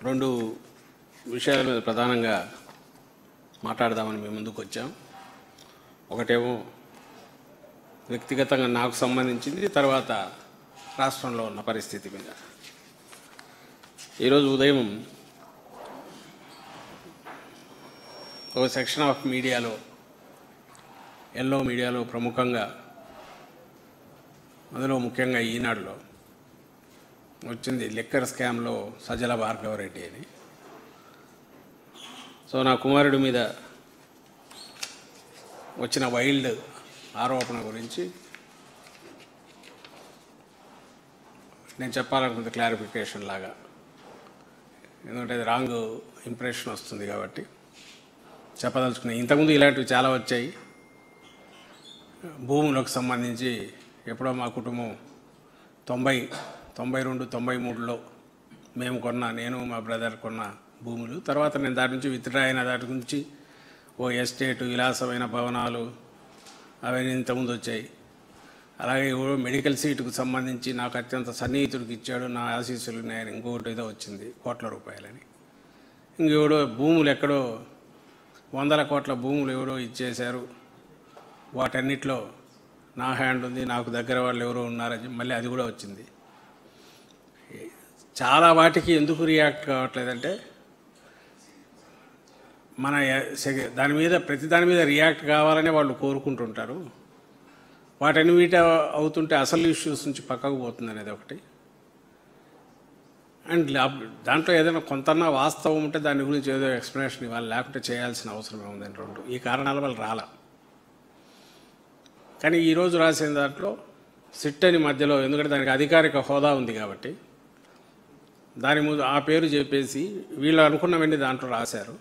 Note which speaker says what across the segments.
Speaker 1: రెండు విషయాల మీద ప్రధానంగా మాట్లాడదామని మేము ముందుకు వచ్చాం. ఒకటేమో వ్యక్తిగతంగా నాకు సంబంధించింది, తర్వాత రాష్ట్రంలో ఉన్న పరిస్థితి మీద. ఈరోజు ఉదయం ఒక సెక్షన్ ఆఫ్ మీడియాలో, ఎల్లో మీడియాలో ప్రముఖంగా, అందులో ముఖ్యంగా ఈనాడులో వచ్చింది లిక్కర్ స్కామ్లో సజ్జల భార్గవరెడ్డి అని. సో నా కుమారుడి మీద వచ్చిన వైల్డ్ ఆరోపణ గురించి నేను చెప్పాలనుకుంది క్లారిఫికేషన్ లాగా, ఎందుకంటే అది రాంగ్ ఇంప్రెషన్ వస్తుంది కాబట్టి చెప్పదలుచుకున్నాయి. ఇంతకుముందు ఇలాంటివి చాలా వచ్చాయి. భూములకు సంబంధించి ఎప్పుడో మా కుటుంబం 92, 93లో మేము కొన్న, నేను మా బ్రదర్ కొన్న భూములు, తర్వాత నేను దాని నుంచి విత్డ్రా అయిన దాటి నుంచి ఓ ఎస్టేటు, విలాసమైన భవనాలు అవన్నీ ఇంతకుముందు వచ్చాయి. అలాగే మెడికల్ సీటుకు సంబంధించి నాకు అత్యంత సన్నిహితుడికి ఇచ్చాడు, నా ఆశీస్సులు ఉన్నాయని ఇంకొకటి ఏదో వచ్చింది, కోట్ల రూపాయలని. ఇంకెవడో భూములు ఎక్కడో 100 కోట్ల భూములు ఎవరో ఇచ్చేశారు, వాటన్నిటిలో నా హ్యాండ్ ఉంది, నాకు దగ్గర వాళ్ళు ఎవరో ఉన్నారని మళ్ళీ అది కూడా వచ్చింది. చాలా వాటికి ఎందుకు రియాక్ట్ కావట్లేదంటే, మన దాని మీద ప్రతి దాని మీద రియాక్ట్ కావాలనే వాళ్ళు కోరుకుంటుంటారు. వాటన్నిటి అవుతుంటే అసలు ఇష్యూస్ నుంచి పక్కకు పోతుంది అనేది ఒకటి. అండ్ దాంట్లో ఏదైనా కొంతన్నా వాస్తవం ఉంటే దాని గురించి ఏదో ఎక్స్ప్లెనేషన్ ఇవ్వాలి, లేకుంటే చేయాల్సిన అవసరమే ఉందని రెండు ఈ కారణాల వల్ల రాలా. కానీ ఈరోజు రాసిన దాంట్లో సిట్ అని మధ్యలో, ఎందుకంటే దానికి అధికారిక హోదా ఉంది కాబట్టి దాని ముందు ఆ పేరు చెప్పేసి వీళ్ళు అనుకున్నవన్నీ దాంట్లో రాశారు.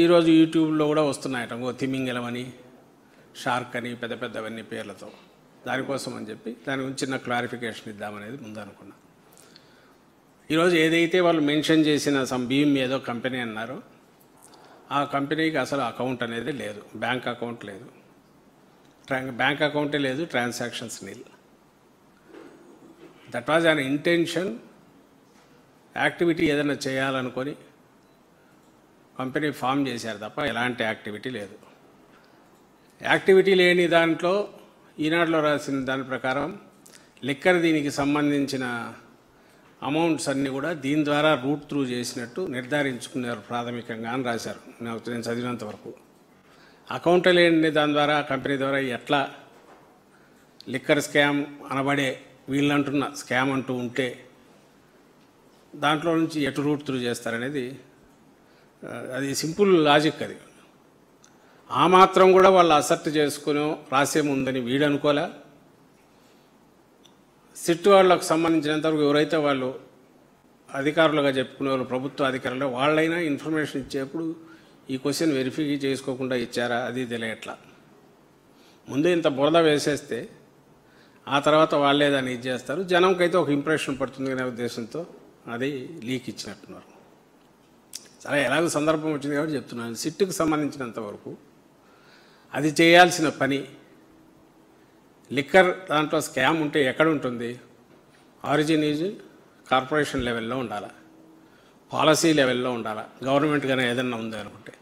Speaker 1: ఈరోజు యూట్యూబ్లో కూడా వస్తున్నాయట, తిమింగలం అని, షార్క్ అని, పెద్ద పెద్దవన్నీ పేర్లతో. దానికోసం అని చెప్పి దాని గురించి చిన్న క్లారిఫికేషన్ ఇద్దామనేది ముందు అనుకున్నా. ఈరోజు ఏదైతే వాళ్ళు మెన్షన్ చేసిన భీమ్ ఏదో కంపెనీ అన్నారో, ఆ కంపెనీకి అసలు అకౌంట్ అనేది లేదు, బ్యాంక్ అకౌంట్ లేదు, బ్యాంక్ అకౌంటే లేదు, transactions nil. That was an intention. Activity ఏదైనా చేయాలనుకొని కంపెనీ ఫామ్ చేశారు తప్ప ఎలాంటి యాక్టివిటీ లేదు. యాక్టివిటీ లేని దాంట్లో ఈనాడులో రాసిన దాని ప్రకారం లిక్కర్ దీనికి సంబంధించిన అమౌంట్స్ అన్నీ కూడా దీని ద్వారా రూట్ త్రూ చేసినట్టు నిర్ధారించుకున్నారు ప్రాథమికంగా అని రాశారు. నేను చదివినంత వరకు అకౌంట్ లేని దాని ద్వారా, కంపెనీ ద్వారా ఎట్లా లిక్కర్ స్కామ్ అనబడే వీళ్ళంటున్న స్కామ్ అంటూ ఉంటే దాంట్లో నుంచి ఎటు రూట్ త్రూ చేస్తారనేది అది సింపుల్ లాజిక్. అది ఆ మాత్రం కూడా వాళ్ళు అసర్ట్ చేసుకుని రాసేముందని వీడు అనుకోలే. సిట్ వాళ్ళకు సంబంధించినంతవరకు ఎవరైతే వాళ్ళు అధికారులుగా చెప్పుకునే వాళ్ళు, ప్రభుత్వ అధికారులు, వాళ్ళైనా ఇన్ఫర్మేషన్ ఇచ్చేప్పుడు ఈ క్వశ్చన్ వెరిఫై చేసుకోకుండా ఇచ్చారా అది తెలియట్లా. ముందే ఇంత బురద వేసేస్తే ఆ తర్వాత వాళ్ళే దాన్ని ఇది చేస్తారు, జనంకైతే ఒక ఇంప్రెషన్ పడుతుంది అనే ఉద్దేశంతో అది లీక్ ఇచ్చినట్టున్నారు. సరే, ఎలాగో సందర్భం వచ్చింది కాబట్టి చెప్తున్నాను. సిట్కి సంబంధించినంత వరకు అది చేయాల్సిన పని, లిక్కర్ దాంట్లో స్కామ్ ఉంటే ఎక్కడ ఉంటుంది? ఆరిజిన్ ఈజ్ కార్పొరేషన్ లెవెల్లో ఉండాలి, పాలసీ లెవెల్లో ఉండాలి. గవర్నమెంట్గానే ఏదన్నా ఉంది అనుకుంటే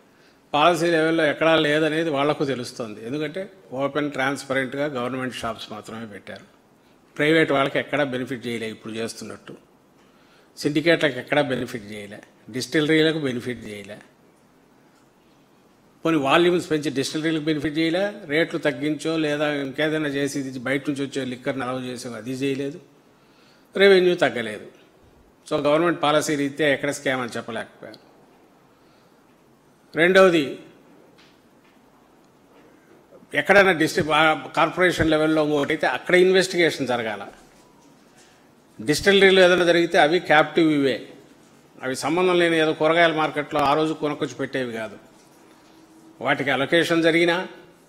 Speaker 1: పాలసీ లెవెల్లో ఎక్కడా లేదనేది వాళ్లకు తెలుస్తుంది. ఎందుకంటే ఓపెన్ ట్రాన్స్పరెంట్గా గవర్నమెంట్ షాప్స్ మాత్రమే పెట్టారు. ప్రైవేట్ వాళ్ళకి ఎక్కడా బెనిఫిట్ చేయలే, ఇప్పుడు చేస్తున్నట్టు. సిండికేట్లకు ఎక్కడా బెనిఫిట్ చేయలే, డిస్టిలరీలకు బెనిఫిట్ చేయలే. కొన్ని వాల్యూమ్స్ పెంచి డిస్టిలరీలకు బెనిఫిట్ చేయలే, రేట్లు తగ్గించో లేదా ఇంకేదైనా చేసి బయట నుంచి వచ్చే లిక్కర్ని అలౌ చేసో అది చేయలేదు, రెవెన్యూ తగ్గలేదు. సో గవర్నమెంట్ పాలసీ రీత్యా ఎక్కడ స్కామ్ అని చెప్పలేకపోయారు. రెండవది, ఎక్కడైనా కార్పొరేషన్ లెవెల్లో ఇంకొకటి అయితే అక్కడ ఇన్వెస్టిగేషన్ జరగాల. డిస్టిలరీలు ఏదైనా జరిగితే అవి క్యాప్టివ్ ఇవే, అవి సంబంధం లేని ఏదో కూరగాయల మార్కెట్లో ఆ రోజు కొనుక్కొచ్చి పెట్టేవి కాదు. వాటికి అలొకేషన్ జరిగినా,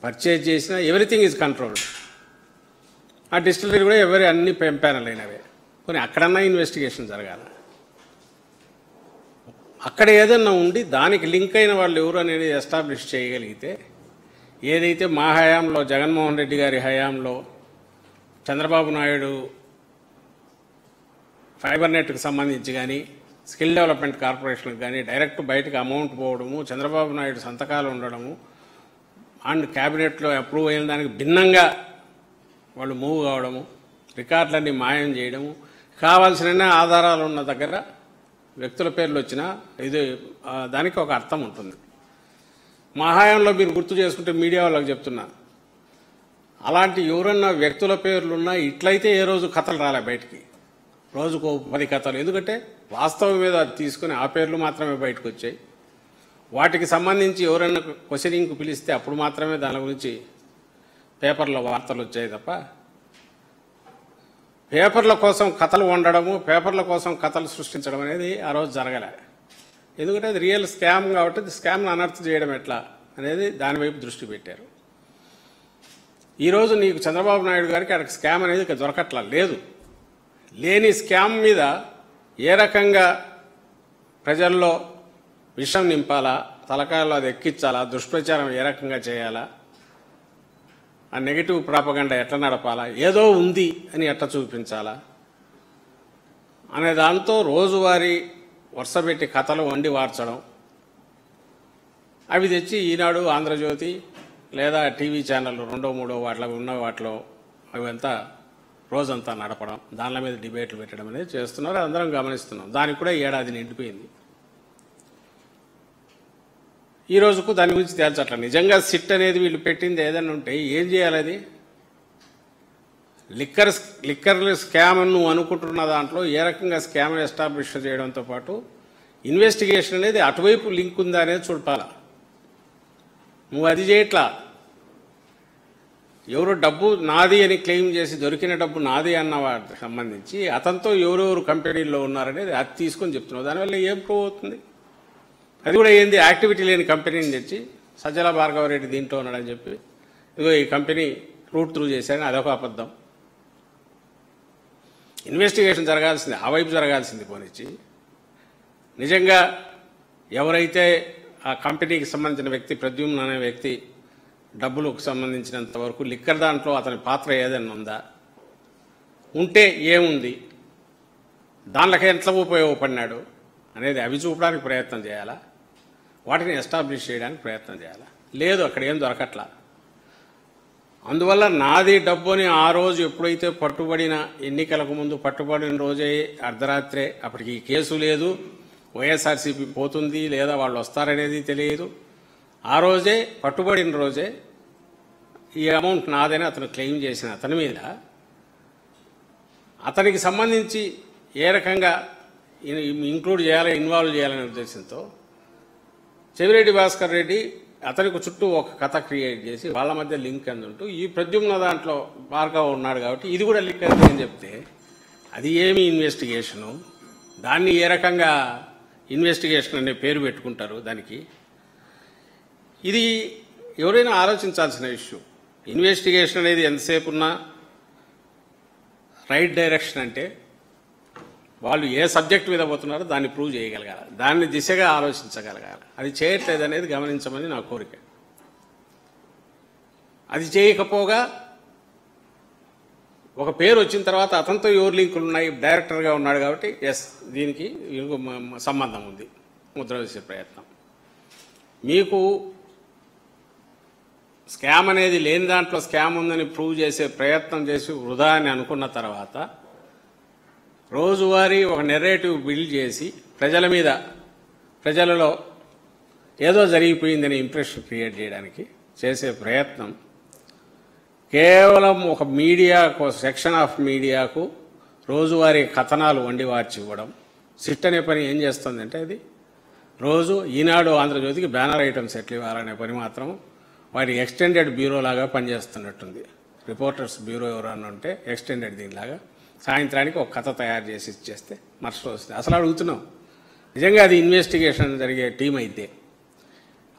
Speaker 1: పర్చేజ్ చేసినా ఎవ్రీథింగ్ ఈజ్ కంట్రోల్డ్. ఆ డిస్టిలరీ కూడా అన్ని పెంపానల్ అయినవే. కొన్ని అక్కడన్నా ఇన్వెస్టిగేషన్ జరగాల. అక్కడ ఏదన్నా ఉండి దానికి లింక్ అయిన వాళ్ళు ఎవరు అనేది ఎస్టాబ్లిష్ చేయగలిగితే, ఏదైతే మా హయాంలో, జగన్మోహన్ రెడ్డి గారి హయాంలో, చంద్రబాబు నాయుడు ఫైబర్ నెట్కి సంబంధించి కానీ స్కిల్ డెవలప్మెంట్ కార్పొరేషన్కి కానీ డైరెక్ట్ బయటకు అమౌంట్ పోవడము, చంద్రబాబు నాయుడు సంతకాలు ఉండడము అండ్ క్యాబినెట్లో అప్రూవ్ అయిన దానికి భిన్నంగా వాళ్ళు మూవ్ కావడము, రికార్డులన్నీ మాయం చేయడము, కావాల్సిన ఆధారాలు ఉన్న దగ్గర వ్యక్తుల పేర్లు వచ్చినా ఇది దానికి ఒక అర్థం ఉంటుంది. మా హయాంలో మీరు గుర్తు చేసుకుంటే మీడియా వాళ్ళకి చెప్తున్నా, అలాంటి ఎవరన్నా వ్యక్తుల పేర్లున్నా ఇట్లయితే ఏ రోజు కథలు రాలే బయటికి, రోజుకు 10 కథలు. ఎందుకంటే వాస్తవం మీద తీసుకుని ఆ పేర్లు మాత్రమే బయటకు వచ్చాయి. వాటికి సంబంధించి ఎవరైనా క్వశ్చనింగ్కి పిలిస్తే అప్పుడు మాత్రమే దాని గురించి పేపర్లో వార్తలు వచ్చాయి తప్ప పేపర్ల కోసం కథలు వండడము, పేపర్ల కోసం కథలు సృష్టించడం అనేది ఆ రోజు జరగలే. ఎందుకంటే అది రియల్ స్కామ్ కాబట్టి స్కామ్ను అనర్థం చేయడం ఎట్లా అనేది దానివైపు దృష్టి పెట్టారు. ఈరోజు నీకు చంద్రబాబు నాయుడు గారికి అక్కడ స్కామ్ అనేది దొరకట్లా లేదు. లేని స్కామ్ మీద ఏ రకంగా ప్రజల్లో విషం నింపాలా, తలకాయల్లో అది ఎక్కించాలా, దుష్ప్రచారం ఏ రకంగా చేయాలా, ఆ నెగిటివ్ ప్రాపగండా ఎట్లా నడపాలా, ఏదో ఉంది అని ఎట్లా చూపించాలా అనే దాంతో రోజువారీ వరుసపెట్టి కథలు వండి వార్చడం, అవి తెచ్చి ఈనాడు, ఆంధ్రజ్యోతి లేదా టీవీ ఛానల్ 2, 3 వాటిలో ఉన్న వాటిలో అవంతా రోజంతా నడపడం, దానిల మీద డిబేట్లు పెట్టడం అనేది చేస్తున్నారు. అందరం గమనిస్తున్నాం. దానికి కూడా ఏడాది నిండిపోయింది. ఈ రోజుకు దాని గురించి తేల్చట్ల. నిజంగా సిట్ అనేది వీళ్ళు పెట్టింది ఏదైనా ఉంటే ఏం చేయాలి? అది లిక్కర్ స్కామ్ నువ్వు అనుకుంటున్న దాంట్లో ఏ రకంగా స్కామ్ ఎస్టాబ్లిష్ చేయడంతో పాటు ఇన్వెస్టిగేషన్ అనేది అటువైపు లింక్ ఉందా అనేది చూడాలా. నువ్వు అది చేయట్లా. ఎవరు డబ్బు నాది అని క్లెయిమ్ చేసి దొరికిన డబ్బు నాది అన్న వాటికి సంబంధించి అతనితో ఎవరెవరు కంపెనీల్లో ఉన్నారనేది అది తీసుకొని చెప్తున్నావు. దానివల్ల ఏం ప్రూవ్ అవుతుంది? అది కూడా ఏంది, యాక్టివిటీ లేని కంపెనీని తెచ్చి సజ్జల భార్గవరెడ్డి దీంట్లో ఉన్నాడని చెప్పి ఇదిగో ఈ కంపెనీ రూట్ త్రూ చేశారని అదొక అబద్ధం. ఇన్వెస్టిగేషన్ జరగాల్సింది ఆ వైపు జరగాల్సింది పోనిచ్చి నిజంగా ఎవరైతే ఆ కంపెనీకి సంబంధించిన వ్యక్తి ప్రద్యుమ్న అనే వ్యక్తి డబ్బులకు సంబంధించినంత వరకు లిక్కర్ దాంట్లో అతని పాత్ర ఏదైనా ఉందా, ఉంటే ఏముంది, దానిలోకి ఎట్లా ఉపయోగపడినాడు అనేది అవి చూపడానికి ప్రయత్నం చేయాలా, వాటిని ఎస్టాబ్లిష్ చేయడానికి ప్రయత్నం చేయాలా. లేదు, అక్కడ ఏం దొరకట్లా. అందువల్ల నాది డబ్బు అని ఆ రోజు ఎప్పుడైతే పట్టుబడిన ఎన్నికలకు ముందు పట్టుబడిన రోజే అర్ధరాత్రే, అప్పటికి ఈ కేసు లేదు, వైఎస్ఆర్సీపీ పోతుంది లేదా వాళ్ళు వస్తారనేది తెలియదు. ఆ రోజే పట్టుబడిన రోజే ఈ అమౌంట్ నాదని అతను క్లెయిమ్ చేసిన అతని మీద అతనికి సంబంధించి ఏ రకంగా ఇంక్లూడ్ చేయాలి, ఇన్వాల్వ్ చేయాలనే ఉద్దేశంతో చెవిరెడ్డి భాస్కర్ రెడ్డి అతనికి చుట్టూ ఒక కథ క్రియేట్ చేసి వాళ్ళ మధ్య లింక్ అందుంటూ ఈ ప్రద్యుమ్న దాంట్లో భార్గవ ఉన్నాడు కాబట్టి ఇది కూడా లింక్ అని అని చెప్తే అది ఏమి ఇన్వెస్టిగేషను? దాన్ని ఏ రకంగా ఇన్వెస్టిగేషన్ అనే పేరు పెట్టుకుంటారు దానికి? ఇది ఎవరైనా ఆలోచించాల్సిన ఇష్యూ. ఇన్వెస్టిగేషన్ అనేది ఎంతసేపు ఉన్నా రైట్ డైరెక్షన్ అంటే వాళ్ళు ఏ సబ్జెక్ట్ మీద పోతున్నారో దాన్ని ప్రూవ్ చేయగలగాలి, దాన్ని దిశగా ఆలోచించగలగాలి. అది చేయట్లేదు అనేది గమనించమని నా కోరిక. అది చేయకపోగా ఒక పేరు వచ్చిన తర్వాత అతనితో ఎవరు లింకులు ఉన్నాయి, డైరెక్టర్గా ఉన్నాడు కాబట్టి ఎస్ దీనికి సంబంధం ఉంది, ముద్ర వేసే ప్రయత్నం. మీకు స్కామ్ అనేది లేని దాంట్లో స్కామ్ ఉందని ప్రూవ్ చేసే ప్రయత్నం చేసి వృధా అని అనుకున్న తర్వాత రోజువారీ ఒక నెరేటివ్ బిల్డ్ చేసి ప్రజల మీద, ప్రజలలో ఏదో జరిగిపోయిందని ఇంప్రెషన్ క్రియేట్ చేయడానికి చేసే ప్రయత్నం కేవలం ఒక మీడియాకు, సెక్షన్ ఆఫ్ మీడియాకు రోజువారీ కథనాలు వండి వార్చి ఇవ్వడం. సిట్ అనే పని ఏం చేస్తుందంటే అది రోజు ఈనాడు, ఆంధ్రజ్యోతికి బ్యానర్ ఐటమ్స్ ఎట్లు ఇవ్వాలనే పని మాత్రం వాటి ఎక్స్టెండెడ్ బ్యూరో లాగా పనిచేస్తున్నట్టుంది. రిపోర్టర్స్ బ్యూరో ఎవరన్నా ఉంటే ఎక్స్టెండెడ్ దీనిలాగా సాయంత్రానికి ఒక కథ తయారు చేసి ఇచ్చేస్తే మరుసటి వస్తుంది. అసలు అడుగుతున్నాం, నిజంగా అది ఇన్వెస్టిగేషన్ జరిగే టీం అయితే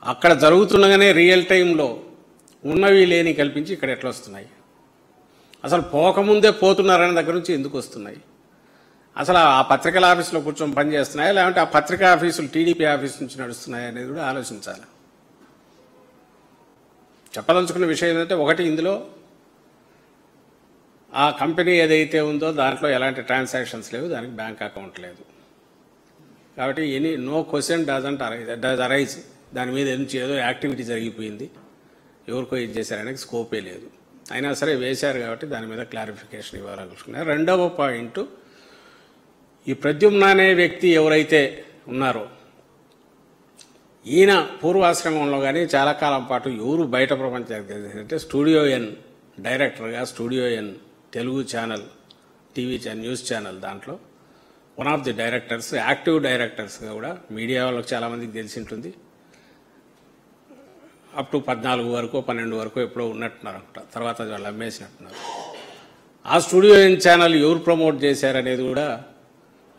Speaker 1: అక్కడ జరుగుతుండగానే రియల్ టైంలో ఉన్నవి లేని కల్పించి ఇక్కడ ఎట్లా వస్తున్నాయి? అసలు పోకముందే పోతున్నారనే దగ్గర నుంచి ఎందుకు వస్తున్నాయి? అసలు ఆ పత్రికల ఆఫీసులో కూర్చొని పనిచేస్తున్నాయా, లేదంటే ఆ పత్రికా ఆఫీసులు టీడీపీ ఆఫీస్ నుంచి నడుస్తున్నాయా అనేది కూడా ఆలోచించాలి. చెప్పదలుచుకున్న విషయం ఏంటంటే, ఒకటి ఇందులో ఆ కంపెనీ ఏదైతే ఉందో దాంట్లో ఎలాంటి ట్రాన్సాక్షన్స్ లేవు, దానికి బ్యాంక్ అకౌంట్ లేదు. కాబట్టి నో క్వశ్చన్ డస్ అరైజ్, దాని మీద ఏదో యాక్టివిటీ జరిగిపోయింది, ఎవరికో ఇది చేశారనేది స్కోపే లేదు. అయినా సరే వేశారు కాబట్టి దాని మీద క్లారిఫికేషన్ ఇవ్వాలనుకుంటున్నారు. రెండవ పాయింట్, ఈ ప్రద్యుమ్న అనే వ్యక్తి ఎవరైతే ఉన్నారో ఈయన పూర్వాశ్రమంలో కానీ చాలా కాలం పాటు ఎవరు బయట ప్రపంచానికి తెలిసిందంటే స్టూడియో ఎన్ డైరెక్టర్గా, studio N Telugu channel, TV news channel దాంట్లో one of the directors, active డైరెక్టర్స్గా కూడా మీడియా వాళ్ళకి చాలామందికి తెలిసి ఉంటుంది. అప్ టు 14 వరకు 12 వరకు ఎప్పుడో ఉన్నట్టున్నారు అనుకుంటా, తర్వాత వాళ్ళు అమ్మేసినట్టున్నారు. ఆ స్టూడియో ఎన్ ఛానల్ ఎవరు ప్రమోట్ చేశారనేది కూడా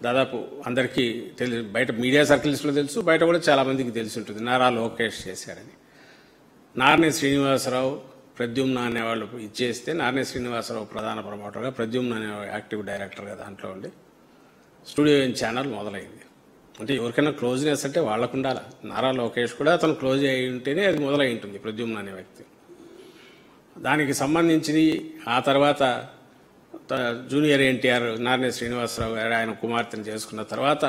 Speaker 1: దాదాపు అందరికీ బయట మీడియా సర్కిల్స్లో తెలుసు, బయట కూడా చాలామందికి తెలిసి ఉంటుంది. నారా లోకేష్ చేశారని. నార్నే శ్రీనివాసరావు, ప్రద్యుమ్న అనేవాళ్ళు ఇచ్చేస్తే నార్నే శ్రీనివాసరావు ప్రధాన ప్రమోటర్గా, ప్రద్యుమ్న అనే యాక్టివ్ డైరెక్టర్గా దాంట్లో ఉండి స్టూడియో ఎన్ ఛానల్ మొదలైంది. అంటే ఎవరికైనా క్లోజ్నెస్ అంటే వాళ్ళకు ఉండాలి. నారా లోకేష్ కూడా అతను క్లోజ్ అయి ఉంటేనే అది మొదలై ఉంటుంది ప్రద్యుమ్న అనే వ్యక్తి. దానికి సంబంధించి ఆ తర్వాత జూనియర్ ఎన్టీఆర్ నార్నే శ్రీనివాసరావు గారు ఆయన కుమార్తెను చేసుకున్న తర్వాత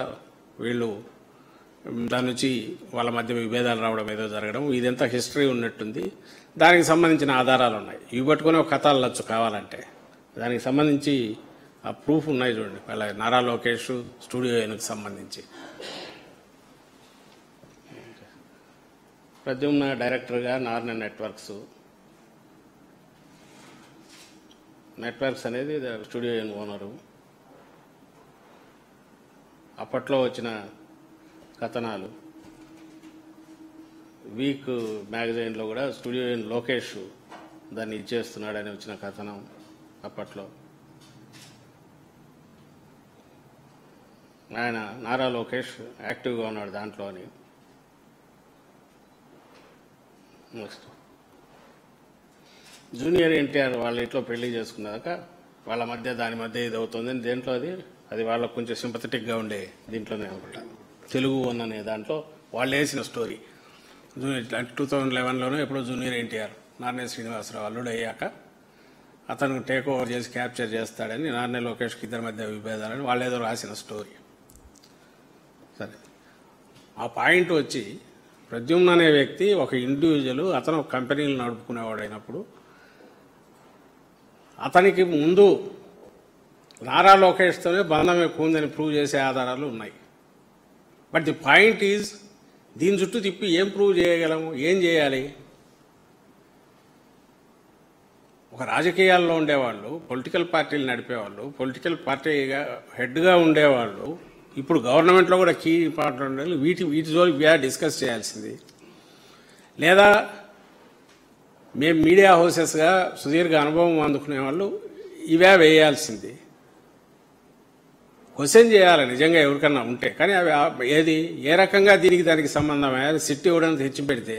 Speaker 1: వీళ్ళు దాని నుంచి వాళ్ళ మధ్య విభేదాలు రావడం ఏదో జరగడం, ఇదంతా హిస్టరీ ఉన్నట్టుంది. దానికి సంబంధించిన ఆధారాలు ఉన్నాయి. ఇవి పట్టుకొని ఒక కథ అల్లొచ్చు కావాలంటే. దానికి సంబంధించి ఆ ప్రూఫ్ ఉన్నాయి చూడండి, వాళ్ళ నారా లోకేష్ స్టూడియో ఎన్కి సంబంధించి. ప్రద్యుమ్న డైరెక్టర్గా నార్నే నెట్వర్క్స్ అనేది స్టూడియో ఎన్ ఓనరు. అప్పట్లో వచ్చిన కథనాలు వీక్ మ్యాగజైన్లో కూడా స్టూడియో ఎన్ లోకేష్ దాన్ని ఇచ్చేస్తున్నాడని వచ్చిన కథనం అప్పట్లో. ఆయన నారా లోకేష్ యాక్టివ్గా ఉన్నాడు దాంట్లో అని. నెక్స్ట్ జూనియర్ ఎన్టీఆర్ వాళ్ళ ఇంట్లో పెళ్లి చేసుకున్నాక వాళ్ళ మధ్య దాని మధ్య ఇది అవుతుంది. దేంట్లో అది వాళ్ళకు కొంచెం సింపథెటిక్గా ఉండే దీంట్లోనే అనుకుంటా, తెలుగు వన్ అనే దాంట్లో వాళ్ళు వేసిన స్టోరీ. 2011లోనే ఎప్పుడో జూనియర్ ఎన్టీఆర్ నార్నే శ్రీనివాసరావు అల్లుడు అయ్యాక అతను టేక్ ఓవర్ చేసి క్యాప్చర్ చేస్తాడని నార్నే లోకేష్కి ఇద్దరి మధ్య విభేదాలని వాళ్ళు ఏదో రాసిన స్టోరీ. సరే, ఆ పాయింట్ వచ్చి ప్రద్యుమ్న అనే వ్యక్తి ఒక ఇండివిజువల్, అతను కంపెనీలు నడుపుకునేవాడైనప్పుడు అతనికి ముందు నారా లోకేష్తోనే బంధం ఎక్కువ ఉందని ప్రూవ్ చేసే ఆధారాలు ఉన్నాయి. బట్ ది పాయింట్ ఈజ్, దీని చుట్టూ తిప్పి ఏం ప్రూవ్ చేయగలము, ఏం చేయాలి? ఒక రాజకీయాల్లో ఉండేవాళ్ళు, పొలిటికల్ పార్టీలు నడిపేవాళ్ళు, పొలిటికల్ పార్టీగా హెడ్గా ఉండేవాళ్ళు, ఇప్పుడు గవర్నమెంట్లో కూడా కీ ఇంపార్టెంట్ ఉండాలి. వీటి జోలికి డిస్కస్ చేయాల్సింది. లేదా మేము మీడియా హౌసెస్గా సుదీర్ఘ అనుభవం అందుకునే వాళ్ళు ఇవే వేయాల్సింది. క్వశ్చన్ చేయాలి నిజంగా ఎవరికన్నా ఉంటే. కానీ అవి ఏ రకంగా దానికి సంబంధమే? సిట్ ఇవ్వడానికి తెచ్చి పెడితే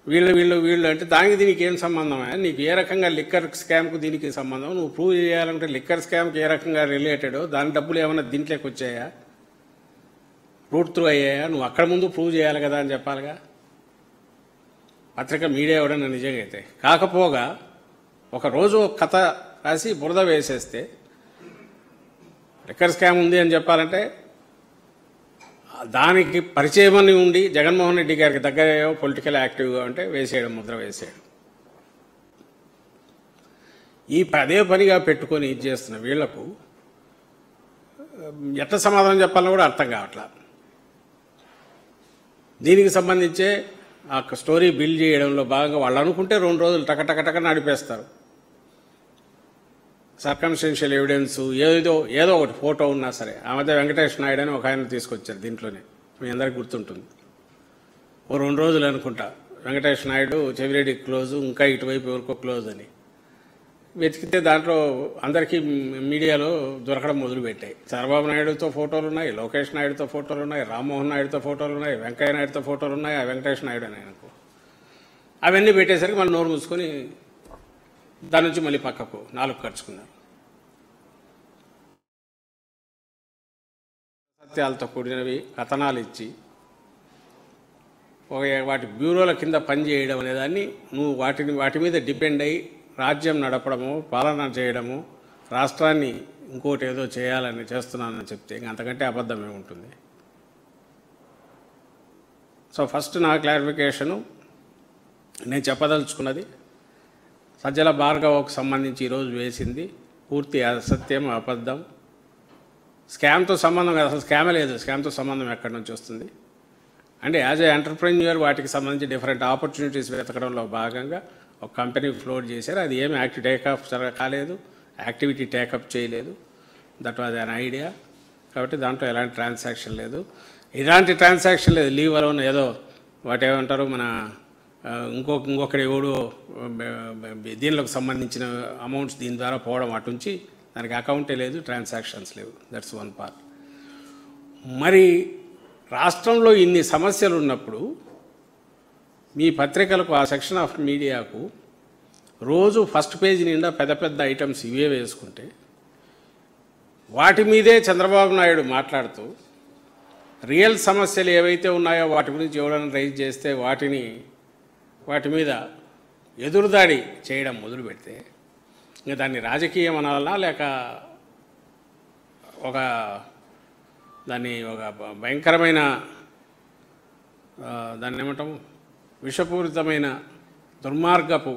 Speaker 1: వీళ్ళు అంటే దీనికి ఏం సంబంధమే? నీకు ఏ రకంగా లిక్కర్ స్కామ్కు దీనికి సంబంధం? నువ్వు ప్రూవ్ చేయాలంటే లిక్కర్ స్కామ్కి ఏ రకంగా రిలేటెడో దాని డబ్బులు ఏమైనా దీంట్లోకి వచ్చాయా, రూట్ త్రూ అయ్యాయా? నువ్వు అక్కడ ముందు ప్రూవ్ చేయాలి కదా అని చెప్పాలిగా. పత్రిక మీడియా ఎవడన్నా నిజంగా అయితే. కాకపోగా ఒకరోజు కథ రాసి బురద వేసేస్తే లిక్కర్ స్కామ్ ఉంది అని చెప్పాలంటే దానికి పరిచయమని ఉండి జగన్మోహన్ రెడ్డి గారికి దగ్గర పొలిటికల్ యాక్టివ్గా ఉంటే వేసేయడం, ముద్ర వేసేయడం. ఈ అదే పనిగా పెట్టుకొని ఇది చేస్తున్న వీళ్లకు ఎట్లా సమాధానం చెప్పాలని కూడా అర్థం కావట్లా. దీనికి సంబంధించే ఆ స్టోరీ బిల్డ్ చేయడంలో భాగంగా వాళ్ళు అనుకుంటే 2 రోజులు టకటకటక నడిపేస్తారు. సర్కమ్స్టెన్షియల్ ఎవిడెన్స్ ఏదో ఒకటి ఫోటో ఉన్నా సరే. ఆ మధ్య వెంకటేష్ నాయుడు అని ఒక ఆయన తీసుకొచ్చారు దీంట్లోనే, మీ అందరికీ గుర్తుంటుంది. 2 రోజులు అనుకుంటా వెంకటేష్ నాయుడు చెవిరెడ్డి క్లోజు, ఇంకా ఇటువైపు ఎవరికో క్లోజ్ అని వెతికితే దాంట్లో అందరికీ మీడియాలో దొరకడం మొదలుపెట్టాయి. చంద్రబాబు నాయుడుతో ఫోటోలు ఉన్నాయి, లోకేష్ నాయుడుతో ఫోటోలు ఉన్నాయి, రామ్మోహన్ నాయుడుతో ఫోటోలు ఉన్నాయి, వెంకయ్య నాయుడుతో ఫోటోలు ఉన్నాయి, ఆ వెంకటేష్ నాయుడు అని ఆయనకు. అవన్నీ పెట్టేసరికి మళ్ళీ నోరు మూసుకొని దాని నుంచి మళ్ళీ పక్కకు 4 ఖర్చుకున్నారు. సత్యాలతో కూడినవి కథనాలు ఇచ్చి వాటి బ్యూరోల కింద పనిచేయడం అనేదాన్ని నువ్వు వాటి మీద డిపెండ్ అయ్యి రాజ్యం నడపడము, పాలన చేయడము, రాష్ట్రాన్ని ఇంకోటి ఏదో చేయాలని చేస్తున్నానని చెప్తే ఇంక అంతకంటే అబద్ధం ఏముంటుంది? సో ఫస్ట్ నా క్లారిఫికేషను నేను చెప్పదలుచుకున్నది, సజ్జల భార్గవకు సంబంధించి ఈరోజు వేసింది పూర్తి అసత్యం, అబద్ధం. స్కామ్తో సంబంధం కాదు, అసలు స్కామే లేదు. స్కామ్తో సంబంధం ఎక్కడి నుంచి వస్తుంది అంటే యాజ్ ఏ ఎంటర్ప్రెన్యూర్ వాటికి సంబంధించి డిఫరెంట్ ఆపర్చునిటీస్ వెతకడంలో భాగంగా ఒక కంపెనీ ఫ్లోట్ చేశారు. అది ఏమి టేకప్ కాలేదు, యాక్టివిటీ టేకప్ చేయలేదు. That was an idea. కాబట్టి దాంట్లో ఎలాంటి ట్రాన్సాక్షన్ లేదు, ఇలాంటి ట్రాన్సాక్షన్ లేదు. లీవ్ అలోన్ ఏదో వాటి ఏమంటారు మన ఇంకొకటి ఎవడు దీనిలోకి సంబంధించిన అమౌంట్స్ దీని ద్వారా పోవడం అటుంచి దానికి అకౌంటే లేదు, ట్రాన్సాక్షన్స్ లేవు. That's one part. మరి రాష్ట్రంలో ఇన్ని సమస్యలు ఉన్నప్పుడు మీ పత్రికలకు, ఆ సెక్షన్ ఆఫ్ మీడియాకు రోజు ఫస్ట్ పేజీ నిండా పెద్ద పెద్ద ఐటమ్స్ ఇవే వేసుకుంటే వాటి మీదే చంద్రబాబు నాయుడు మాట్లాడుతూ రియల్ సమస్యలు ఏవైతే ఉన్నాయో వాటి గురించి ఎవరైనా రైజ్ చేస్తే వాటి మీద ఎదురుదాడి చేయడం మొదలు పెడితే ఇంకా దాన్ని రాజకీయం అనాలనా లేక దాన్ని ఒక భయంకరమైన దాన్ని ఏమంటాము విషపూరితమైన దుర్మార్గపు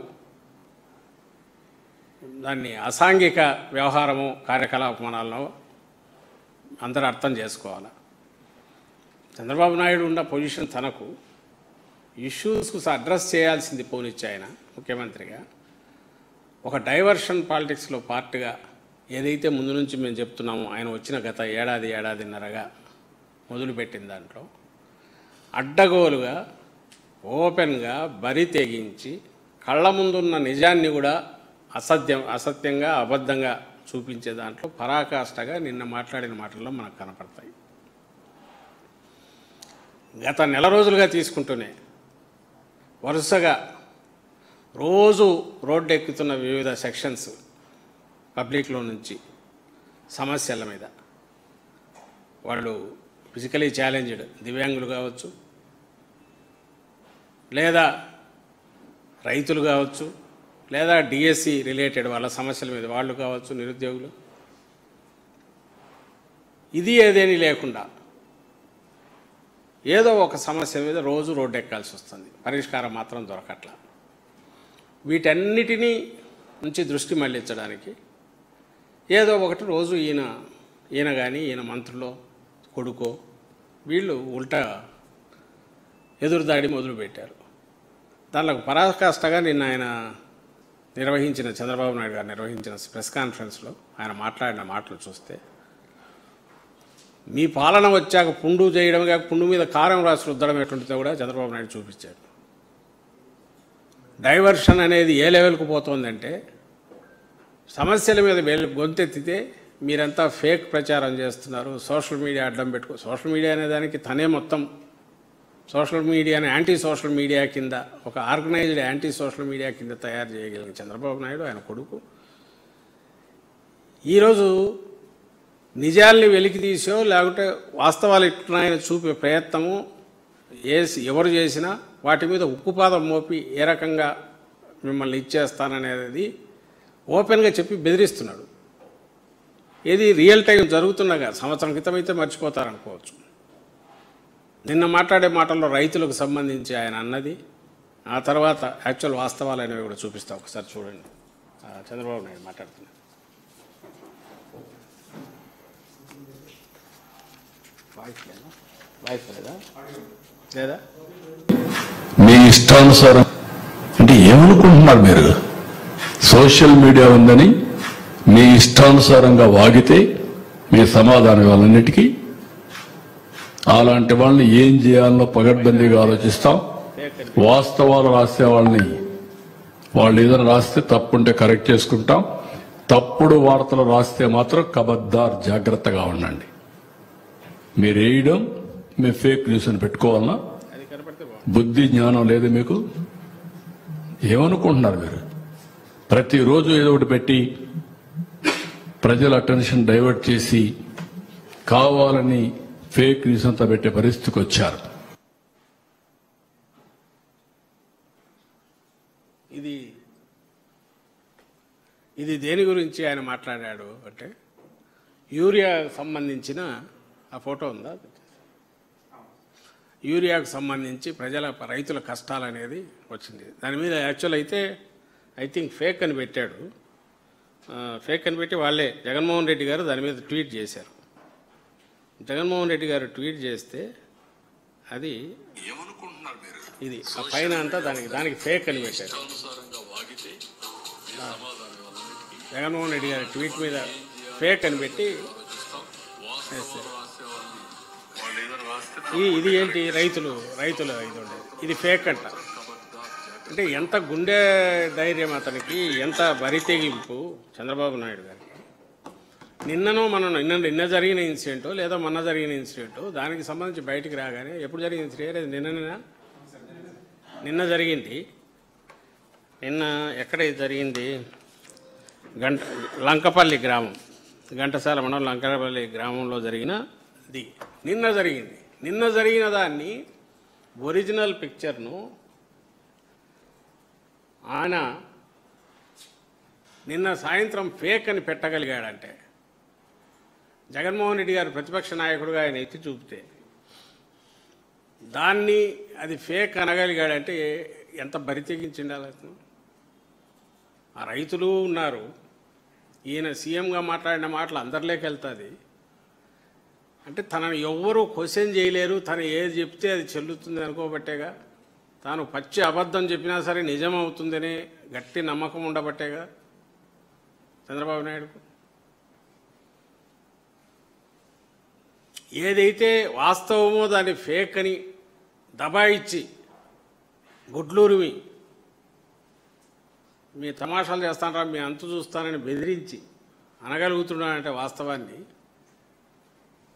Speaker 1: దాన్ని అసాంఘిక వ్యవహారము కార్యకలాపనాలను అందరూ అర్థం చేసుకోవాలి. చంద్రబాబు నాయుడు ఉన్న పొజిషన్ తనకు ఇష్యూస్కు అడ్రస్ చేయాల్సింది పోనిచ్చి ఆయన ముఖ్యమంత్రిగా ఒక డైవర్షన్ పాలిటిక్స్లో పార్ట్గా ఏదైతే ముందు నుంచి మేము చెప్తున్నామో ఆయన వచ్చిన గత ఏడాదిన్నరగా మొదలుపెట్టిన దాంట్లో అడ్డగోలుగా ఓపెన్గా బరి తెగించి కళ్ళ ముందున్న నిజాన్ని కూడా అసత్యంగా అబద్ధంగా చూపించే దాంట్లో పరాకాష్ఠగా నిన్న మాట్లాడిన మాటల్లో మనకు కనపడతాయి. గత నెల రోజులుగా తీసుకుంటూనే వరుసగా రోజు రోడ్డు ఎక్కుతున్న వివిధ సెక్షన్స్ పబ్లిక్లో నుంచి సమస్యల మీద వాళ్ళు ఫిజికలీ ఛాలెంజ్డ్ దివ్యాంగులు కావచ్చు, లేదా రైతులు కావచ్చు, లేదా డిఎస్సి రిలేటెడ్ వాళ్ళ సమస్యల మీద వాళ్ళు కావచ్చు, నిరుద్యోగులు, ఇది ఏదేని లేకుండా ఏదో ఒక సమస్య మీద రోజు రోడ్డు ఎక్కాల్సి వస్తుంది, పరిష్కారం మాత్రం దొరకట్లా. వీటన్నిటినీ నుంచి దృష్టి మళ్లించడానికి ఏదో ఒకటి రోజు ఈయన కానీ ఈయన మంత్రులో కొడుకో వీళ్ళు ఉల్టా ఎదురుదాడి మొదలుపెట్టారు. దానిలో పరాకాష్ఠగా నిన్న ఆయన చంద్రబాబు నాయుడు గారు నిర్వహించిన ప్రెస్ కాన్ఫరెన్స్లో ఆయన మాట్లాడిన మాటలు చూస్తే మీ పాలన వచ్చాక పుండు చేయడం కాక పుండు మీద కారం రాసి రుద్దడం ఎటువంటిదో కూడా చంద్రబాబు నాయుడు చూపించాడు. డైవర్షన్ అనేది ఏ లెవెల్కు పోతుందంటే సమస్యల మీద గొంతెత్తితే మీరంతా ఫేక్ ప్రచారం చేస్తున్నారు, సోషల్ మీడియా అడ్డం పెట్టుకో. సోషల్ మీడియా అనే దానికి తనే మొత్తం సోషల్ మీడియాని యాంటీ సోషల్ మీడియా కింద ఒక ఆర్గనైజ్డ్ యాంటీ సోషల్ మీడియా కింద తయారు చేయగలిగిన చంద్రబాబు నాయుడు ఆయన కొడుకు ఈరోజు నిజాల్ని వెలికి తీసో లేకుంటే వాస్తవాలు ఇట్టున్నాయని చూపే ప్రయత్నము ఎవరు చేసినా వాటి మీద ఉక్కుపాదం మోపి ఏ రకంగా మిమ్మల్ని ఇచ్చేస్తాననేది ఓపెన్గా చెప్పి బెదిరిస్తున్నాడు. ఏది రియల్ టైం జరుగుతున్నగా సంవత్సరం క్రితం అయితే మర్చిపోతారనుకోవచ్చు. నిన్న మాట్లాడే మాటల్లో రైతులకు సంబంధించి ఆయన అన్నది, ఆ తర్వాత యాక్చువల్ వాస్తవాలు అనేవి కూడా చూపిస్తా. ఒకసారి చూడండి, చంద్రబాబు నాయుడు మాట్లాడుతున్నారు. వాయిస్ లేదా
Speaker 2: మీ ఇష్టానుసారం అంటే ఏమనుకుంటున్నారు మీరు? సోషల్ మీడియా ఉందని మీ ఇష్టానుసారంగా వాగితే మీ సమాధానం వాళ్ళన్నిటికీ అలాంటి వాళ్ళని ఏం చేయాలో పగడ్బందీగా ఆలోచిస్తాం. వాస్తవాలు రాసే వాళ్ళని వాళ్ళు ఏదైనా రాస్తే తప్పుంటే కరెక్ట్ చేసుకుంటాం. తప్పుడు వార్తలు రాస్తే మాత్రం కబద్దార్ జాగ్రత్తగా ఉండండి. మీరు వేయడం మీ ఫేక్ న్యూస్ అని పెట్టుకోవాలన్నా బుద్ధి జ్ఞానం లేదు మీకు? ఏమనుకుంటున్నారు మీరు? ప్రతిరోజు ఏదో ఒకటి పెట్టి ప్రజల అటెన్షన్ డైవర్ట్ చేసి కావాలని ఫేక్ న్యూస్ అంతా పెట్టే పరిస్థితికి వచ్చారు.
Speaker 1: ఇది ఇది దేని గురించి ఆయన మాట్లాడాడు అంటే యూరియాకు సంబంధించిన ఆ ఫోటో ఉందా, యూరియాకు సంబంధించి రైతుల కష్టాలు అనేది వచ్చింది. దాని మీద యాక్చువల్ అయితే ఐ థింక్ ఫేక్ అని పెట్టాడు. ఫేక్ అని పెట్టి వాళ్ళే జగన్మోహన్ రెడ్డి గారు దాని మీద ట్వీట్ చేశారు. జగన్మోహన్ రెడ్డి గారు ట్వీట్ చేస్తే అది ఇది ఆ పైన అంతా దానికి ఫేక్ అని పెట్టారు. జగన్మోహన్ రెడ్డి గారి ట్వీట్ మీద ఫేక్ అని పెట్టి ఇది ఏంటి రైతుల ఇది ఉండేది, ఇది ఫేక్ అంట. అంటే ఎంత గుండె ధైర్యం అతనికి, ఎంత బరితెగింపు చంద్రబాబు నాయుడు గారికి. నిన్న జరిగిన ఇన్సిడెంట్ లేదా మొన్న జరిగిన ఇన్సిడెంట్ దానికి సంబంధించి బయటికి రాగానే ఎప్పుడు జరిగిన ఇన్సిడెంట్ నిన్న జరిగింది. నిన్న ఎక్కడ జరిగింది, లంకపల్లి గ్రామం, ఘంటసాల మండలం లంకపల్లి గ్రామంలో జరిగినది నిన్న జరిగిన దాన్ని ఒరిజినల్ పిక్చర్ను ఆయన నిన్న సాయంత్రం ఫేక్ అని పెట్టగలిగాడంటే జగన్మోహన్ రెడ్డి గారు ప్రతిపక్ష నాయకుడుగా ఆయన ఎత్తి చూపితే దాన్ని అది ఫేక్ అనగలిగాడంటే ఎంత బరి తెగించిండాలి అతను. ఆ రైతులు ఉన్నారు, ఈయన సీఎంగా మాట్లాడిన మాటలు అందరిలోకి వెళ్తుంది. అంటే తనను ఎవ్వరూ క్వశ్చన్ చేయలేరు, తను ఏది చెప్తే అది చెల్లుతుంది అనుకోబట్టేగా, తాను పచ్చి అబద్ధం చెప్పినా సరే నిజం అవుతుందనే గట్టి నమ్మకం ఉండబట్టేగా చంద్రబాబు నాయుడుకు. ఏదైతే వాస్తవమో దాన్ని ఫేక్ అని దబాయిచ్చి గుడ్లూరిమి మీ తమాషాలు చేస్తానరా, మీ అంతు చూస్తానని బెదిరించి అనగలుగుతున్నాడంటే వాస్తవాన్ని,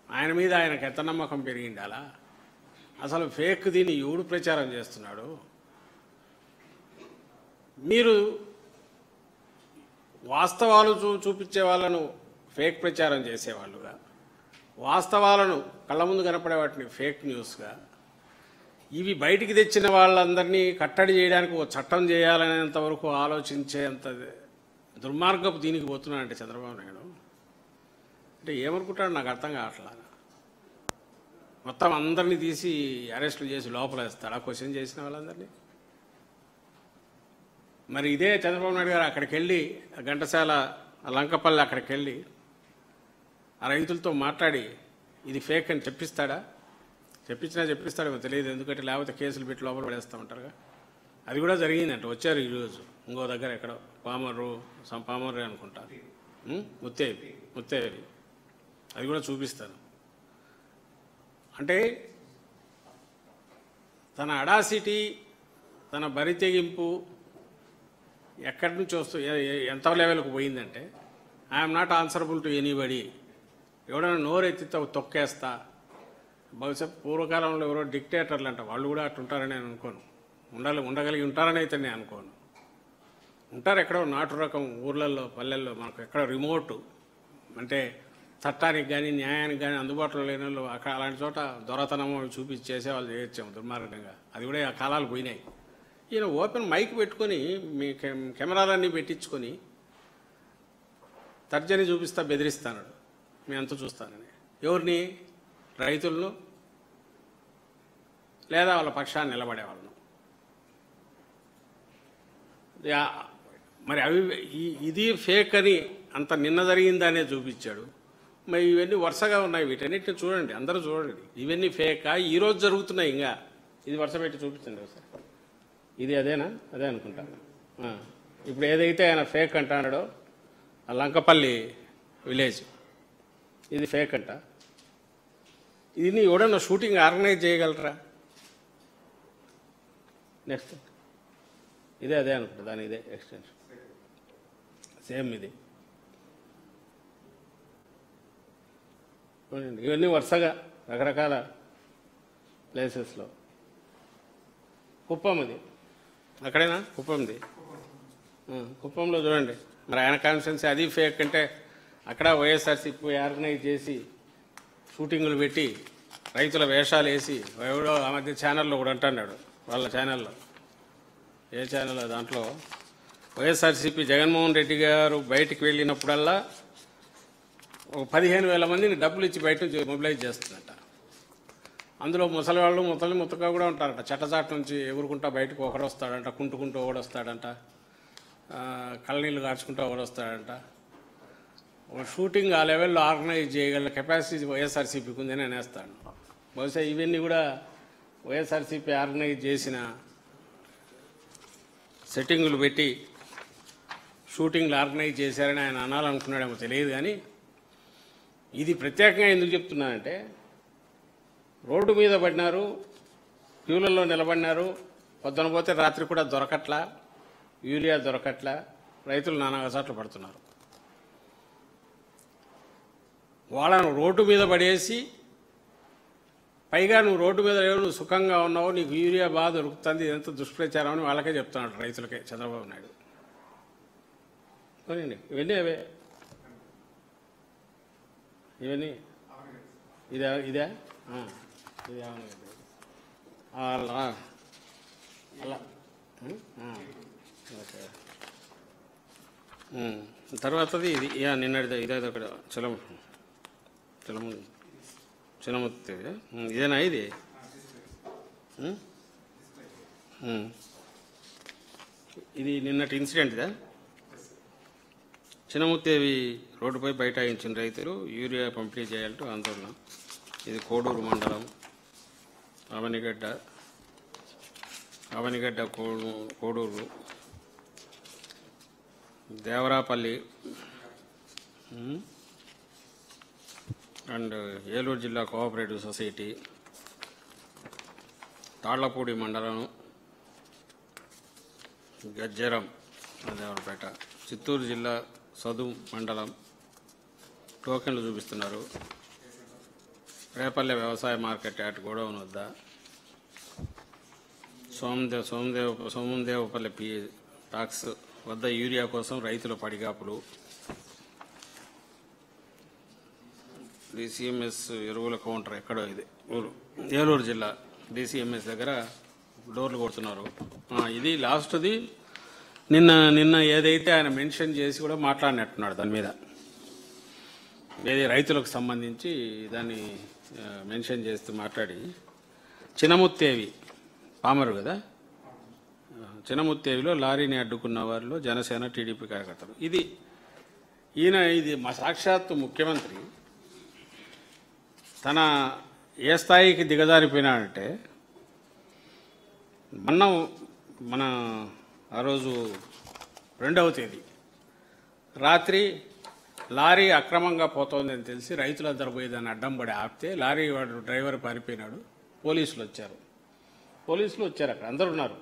Speaker 1: ఆయన మీద ఆయనకు ఎంత నమ్మకం పెరిగిండాలా. అసలు ఫేక్ దీన్ని ఎవడు ప్రచారం చేస్తున్నాడు. మీరు వాస్తవాలు చూపించే వాళ్ళను ఫేక్ ప్రచారం చేసేవాళ్ళుగా, వాస్తవాలను కళ్ళ ముందు కనపడే వాటిని ఫేక్ న్యూస్గా, ఇవి బయటికి తెచ్చిన వాళ్ళందరినీ కట్టడి చేయడానికి ఒక చట్టం చేయాలనేంత వరకు ఆలోచించేంత దుర్మార్గపు దీనికి పోతున్నాడంటే చంద్రబాబు నాయుడు. అంటే ఏమనుకుంటాడు నాకు అర్థం కావట్లా. మొత్తం అందరినీ తీసి అరెస్టులు చేసి లోపల వేస్తాడా క్వశ్చన్ చేసిన వాళ్ళందరినీ? మరి ఇదే చంద్రబాబు నాయుడు గారు అక్కడికి వెళ్ళి ఘంటసాల లంకపల్లి అక్కడికి వెళ్ళి ఆ రైతులతో మాట్లాడి ఇది ఫేక్ అని చెప్పిస్తాడా? చెప్పిస్తాడేమో తెలియదు, ఎందుకంటే లేకపోతే కేసులు పెట్టి లోపల పడేస్తూ ఉంటారుగా. అది కూడా జరిగిందంట. వచ్చారు ఈరోజు ఇంకో దగ్గర ఎక్కడో పామర్రు అనుకుంటారు, ముత్తేవి అది కూడా చూపిస్తాను. అంటే తన అడాసిటీ, తన బరితెగింపు ఎక్కడి నుంచి ఎంత లెవెల్కి పోయిందంటే I'm not answerable to anybody. ఎవడైనా నోరెత్తితే తొక్కేస్తా. బహుశా పూర్వకాలంలో ఎవరో డిక్టేటర్లు అంట, వాళ్ళు కూడా అట్టుంటారని నేను అనుకోను. ఉండగలిగి ఉంటారని అయితే నేను అనుకోను. ఉంటారు ఎక్కడో నాటు రకం ఊర్లలో పల్లెల్లో, మనకు ఎక్కడో రిమోటు, అంటే చట్టానికి కానీ న్యాయానికి కానీ అందుబాటులో లేని వాళ్ళు అక్కడ అలాంటి చోట దొరతనమో చూపించి చేసేవాళ్ళు చేయొచ్చాము దుర్మార్గంగా. అది కూడా ఆ కాలాలు పోయినాయి. ఈయన ఓపెన్ మైక్ పెట్టుకొని మీ కెమెరాలన్నీ పెట్టించుకొని తర్జని చూపిస్తా బెదిరిస్తాడు, మీ అంత చూస్తానని. ఎవరిని? రైతులను లేదా వాళ్ళ పక్షాన్ని నిలబడేవాళ్ళను. మరి అవి ఇది ఫేక్ అని అంత నిన్న జరిగిందనే చూపించాడు. మరి ఇవన్నీ వరుసగా ఉన్నాయి, వీటన్నిటిని చూడండి, అందరూ చూడండి. ఇవన్నీ ఫేకా ఈరోజు జరుగుతున్నాయి. ఇంకా ఇది వరుస పెట్టి చూపించండి ఒకసారి. ఇది అదేనా? అదే అనుకుంటాను. ఇప్పుడు ఏదైతే ఆయన ఫేక్ అంటాడో ఆ లంకపల్లి విలేజ్, ఇది ఫేక్ అంట. ఇది ఎవడన్నా షూటింగ్ ఆర్గనైజ్ చేయగలరా? నెక్స్ట్ అదే అనుకుంటా, దాని ఇదే ఎక్స్టెన్షన్ సేమ్ ఇది. ఇవన్నీ వరుసగా రకరకాల ప్లేసెస్లో. కుప్పం అది అక్కడేనా? కుప్పంది. కుప్పంలో చూడండి, మరి ఆయన కాన్స్టిట్యున్సీ అది ఫేక్ అంటే అక్కడ వైఎస్ఆర్సీపీ ఆర్గనైజ్ చేసి షూటింగులు పెట్టి రైతుల వేషాలు వేసి, ఎవడో ఆ మధ్య ఛానల్లో కూడా అంటున్నాడు, వాళ్ళ ఛానల్లో, ఏ ఛానల్ దాంట్లో వైఎస్ఆర్సీపీ జగన్మోహన్ రెడ్డి గారు బయటికి వెళ్ళినప్పుడల్లా ఒక 15,000 మందిని డబ్బులు ఇచ్చి బయట నుంచి మొబిలైజ్ చేస్తుందట. అందులో ముసలి వాళ్ళు ముతక కూడా ఉంటారట. చెట్టచాటు నుంచి ఎగురుకుంటా బయటకు ఒకడు వస్తాడంట, కుంటుకుంటూ ఒకడు వస్తాడంట, కళ్ళనీళ్ళు కార్చుకుంటూ ఒకడు వస్తాడంట. ఒక షూటింగ్ ఆ లెవెల్లో ఆర్గనైజ్ చేయగల కెపాసిటీ వైఎస్ఆర్సీపీకి ఉందని అనేస్తాడు. బహుశా ఇవన్నీ కూడా వైఎస్ఆర్సీపీ ఆర్గనైజ్ చేసిన సెట్టింగులు పెట్టి షూటింగ్లు ఆర్గనైజ్ చేశారని ఆయన అనాలనుకున్నాడేమో తెలియదు. కానీ ఇది ప్రత్యేకంగా ఎందుకు చెప్తున్నానంటే, రోడ్డు మీద పడినారు, క్యూలలో నిలబడినారు, పొద్దున పోతే రాత్రి కూడా దొరకట్లా, యూరియా దొరకట్లా, రైతులు నానా అగసాట్లు పడుతున్నారు. వాళ్ళను రోడ్డు మీద పడేసి పైగా నువ్వు రోడ్డు మీద లేవు, నువ్వు సుఖంగా ఉన్నావు, నీకు యూరియా బాగా దొరుకుతుంది, ఇదంతా దుష్ప్రచారం అని వాళ్ళకే చెప్తున్నాడు, రైతులకే చంద్రబాబు నాయుడు. ఇవన్నీ అవే, ఇవన్నీ ఇదే ఇది అలా అలా ఓకే. తర్వాతది ఇది నిన్నటిది ఇదే అక్కడ చిన్నముత్తి ఇదేనా ఇది? ఇది నిన్నటి ఇన్సిడెంట్ ఇదా? చిన్నముత్తేవి రోడ్డుపై బైఠాయించిన రైతులు యూరియా పంపిణీ చేయాలంటూ ఆందోళన. ఇది కోడూరు మండలం అవనిగడ్డ కోడూరు దేవరాపల్లి అండ్ ఏలూరు జిల్లా కోఆపరేటివ్ సొసైటీ, తాళ్లపూడి మండలం, గజ్జరం దేవరపేట, చిత్తూరు జిల్లా సదు మండలం. టోకెన్లు చూపిస్తున్నారు. రేపల్లె వ్యవసాయ మార్కెట్ యార్డ్ గోడౌన్ వద్ద, సోమందేవపల్లి పి టాక్స్ వద్ద యూరియా కోసం రైతుల పడిగాపులు. డిసిఎంఎస్ ఎరువుల కౌంటర్ ఎక్కడో ఇది ఏలూరు జిల్లా డిసిఎంఎస్ దగ్గర డోర్లు కొడుతున్నారు. ఇది లాస్ట్ది. నిన్న ఏదైతే ఆయన మెన్షన్ చేసి కూడా మాట్లాడినట్టున్నాడు దాని మీద, ఏది రైతులకు సంబంధించి దాన్ని మెన్షన్ చేస్తూ మాట్లాడి, చిన్నముత్తేవి పామరు కదా, చిన్నముత్తేవిలో లారీని అడ్డుకున్న వారిలో జనసేన టీడీపీ కార్యకర్తలు. ఇది మా సాక్షాత్తు ముఖ్యమంత్రి తన ఏ స్థాయికి దిగజారిపోయినాడంటే, మన ఆ రోజు 2వ తేదీ రాత్రి లారీ అక్రమంగా పోతోందని తెలిసి రైతులందరూ పోయి దాన్ని అడ్డం పడి ఆపితే లారీ వాడు డ్రైవర్ పారిపోయినాడు. పోలీసులు వచ్చారు అక్కడ అందరూ ఉన్నారు.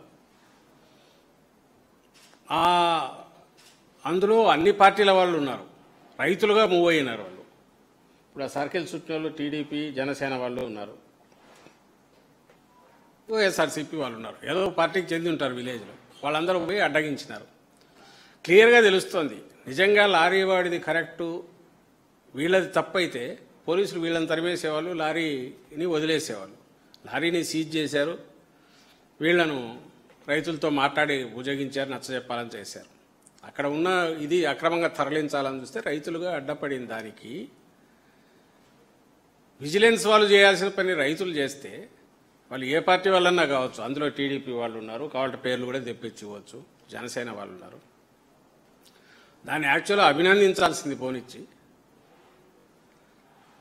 Speaker 1: అందులో అన్ని పార్టీల వాళ్ళు ఉన్నారు, రైతులుగా మూవ్ అయినారు వాళ్ళు. ఇప్పుడు ఆ సర్కిల్ చుట్టూ టీడీపీ జనసేన వాళ్ళు ఉన్నారు, వైఎస్ఆర్సీపీ వాళ్ళు ఉన్నారు, ఏదో పార్టీకి చెంది ఉంటారు విలేజ్లో. వాళ్ళందరూ పోయి అడ్డగించినారు. క్లియర్గా తెలుస్తోంది, నిజంగా లారీ వాడిది కరెక్టు, వీళ్ళది తప్పైతే పోలీసులు వీళ్ళని తరిమేసేవాళ్ళు, లారీని వదిలేసేవాళ్ళు. లారీని సీజ్ చేశారు, వీళ్లను రైతులతో మాట్లాడి భుజగించారు, నచ్చజెప్పాలని చేశారు. అక్కడ ఉన్న ఇది అక్రమంగా తరలించాలని చూస్తే రైతులుగా అడ్డపడిన దానికి విజిలెన్స్ వాళ్ళు చేయాల్సిన పని రైతులు చేస్తే, వాళ్ళు ఏ పార్టీ వాళ్ళన్నా కావచ్చు, అందులో టీడీపీ వాళ్ళు ఉన్నారు, కావాలంటే పేర్లు కూడా తెప్పించుకోవచ్చు, జనసేన వాళ్ళు ఉన్నారు. దాన్ని యాక్చువల్గా అభినందించాల్సింది పోనిచ్చి,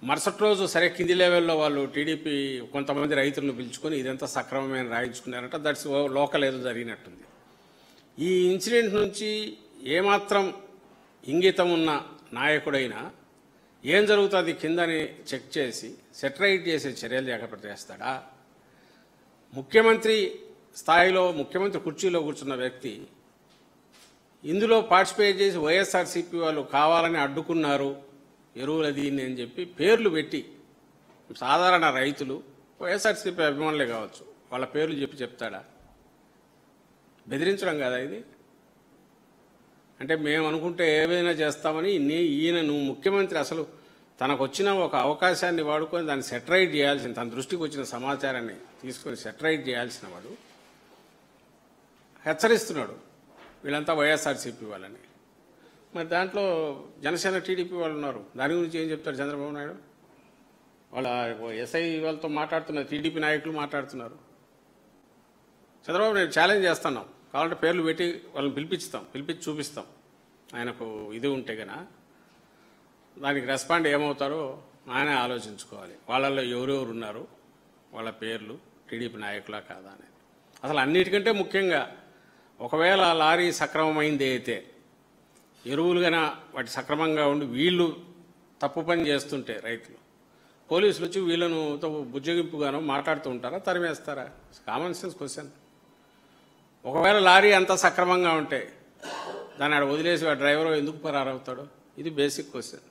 Speaker 1: మరుసటి రోజు సరే కింది లెవెల్లో వాళ్ళు టీడీపీ కొంతమంది రైతులను పిలుచుకొని ఇదంతా సక్రమమైన రాయించుకున్నారంట. దట్స్ లోకల్ ఏదో జరిగినట్టుంది. ఈ ఇన్సిడెంట్ నుంచి ఏమాత్రం ఇంగితం ఉన్న నాయకుడైనా ఏం జరుగుతుంది కిందని చెక్ చేసి సెటరైట్ చేసే చర్యలు చేస్తాడా? ముఖ్యమంత్రి స్థాయిలో ముఖ్యమంత్రి కుర్చీలో కూర్చున్న వ్యక్తి ఇందులో పార్టిసిపేట్ చేసి వైఎస్ఆర్సీపీ వాళ్ళు కావాలని అడ్డుకున్నారు ఎరువుల దీన్ని అని చెప్పి పేర్లు పెట్టి, సాధారణ రైతులు వైఎస్ఆర్సీపీ అభిమానులే కావచ్చు, వాళ్ళ పేర్లు చెప్తాడా? బెదిరించడం కదా ఇది. అంటే మేము అనుకుంటే ఏవైనా చేస్తామని ఈయన నువ్వు ముఖ్యమంత్రి అసలు తనకు వచ్చిన ఒక అవకాశాన్ని వాడుకొని దాన్ని సెటరైట్ చేయాల్సిన, తన దృష్టికి వచ్చిన సమాచారాన్ని తీసుకొని సెటరైట్ చేయాల్సిన వాడు హెచ్చరిస్తున్నాడు. వీళ్ళంతా వైఎస్ఆర్సీపీ వాళ్ళని. మరి దాంట్లో జనసేన టీడీపీ వాళ్ళు ఉన్నారు. దాని గురించి ఏం చెప్తారు చంద్రబాబు నాయుడు? వాళ్ళ ఎస్ఐ వాళ్ళతో మాట్లాడుతున్నారు, టీడీపీ నాయకులు మాట్లాడుతున్నారు. చంద్రబాబు నాయుడు ఛాలెంజ్ చేస్తున్నాం, కావాలంటే పేర్లు పెట్టి వాళ్ళని పిలిపించి చూపిస్తాం. ఆయనకు ఇది ఉంటే కనుక దానికి రెస్పాండ్ ఏమవుతారో ఆయన ఆలోచించుకోవాలి. వాళ్ళల్లో ఎవరెవరు ఉన్నారు, వాళ్ళ పేర్లు టీడీపీ నాయకులా కాదా అనేది. అసలు అన్నిటికంటే ముఖ్యంగా ఒకవేళ లారీ సక్రమమైంది అయితే ఎరువులు గన వాటి సక్రమంగా ఉండి వీళ్ళు తప్పు పని చేస్తుంటే రైతులు, పోలీసులు వచ్చి వీళ్ళను బుజ్జగింపుగానో మాట్లాడుతూ ఉంటారా, తరిమేస్తారా? Common sense question. ఒకవేళ లారీ అంతా సక్రమంగా ఉంటే దాన్ని ఆడ వదిలేసి వాడు డ్రైవర్ ఎందుకు పరారవుతాడు? ఇది బేసిక్ క్వశ్చన్.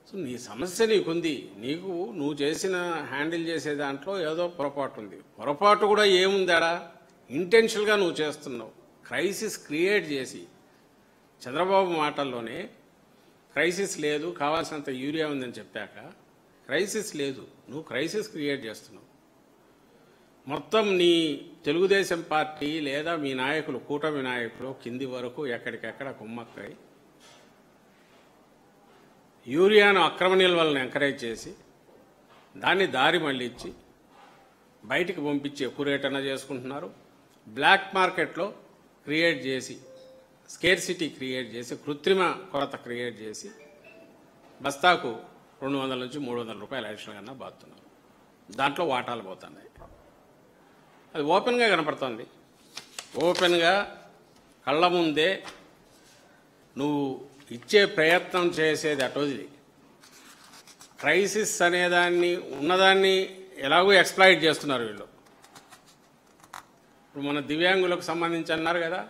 Speaker 1: సో నీ సమస్య నీకుంది, నువ్వు చేసిన హ్యాండిల్ చేసే దాంట్లో ఏదో పొరపాటు ఉంది. పొరపాటు కూడా ఏముందాడా? ఇంటెన్షనల్గా నువ్వు చేస్తున్నావు. క్రైసిస్ క్రియేట్ చేసి, చంద్రబాబు మాటల్లోనే క్రైసిస్ లేదు, కావాల్సినంత యూరియా ఉందని చెప్పాక క్రైసిస్ లేదు, నువ్వు క్రైసిస్ క్రియేట్ చేస్తున్నావు. మొత్తం నీ తెలుగుదేశం పార్టీ లేదా మీ నాయకులు, కూటమి నాయకులు కింది వరకు ఎక్కడికెక్కడ కుమ్మక్కై యూరియాను అక్రమ నిల్వలను ఎంకరేజ్ చేసి దాన్ని దారి మళ్ళించి బయటికి పంపించి ఎక్కువ రేట్ అన్నా చేసుకుంటున్నారు. బ్లాక్ మార్కెట్లో క్రియేట్ చేసి, స్కేర్సిటీ క్రియేట్ చేసి, కృత్రిమ కొరత క్రియేట్ చేసి బస్తాకు 200 నుంచి 300 రూపాయలు అడిషనల్ కన్నా బాతున్నారు. దాంట్లో వాటాలు పోతున్నాయి. అది ఓపెన్గా కనపడుతుంది. ఓపెన్గా కళ్ళ ముందే నువ్వు ఇచ్చే ప్రయత్నం చేసేది అటోది. క్రైసిస్ అనేదాన్ని ఉన్నదాన్ని ఎలాగో ఎక్స్ప్లాయిట్ చేస్తున్నారు వీళ్ళు. ఇప్పుడు మన దివ్యాంగులకు సంబంధించి అన్నారు కదా,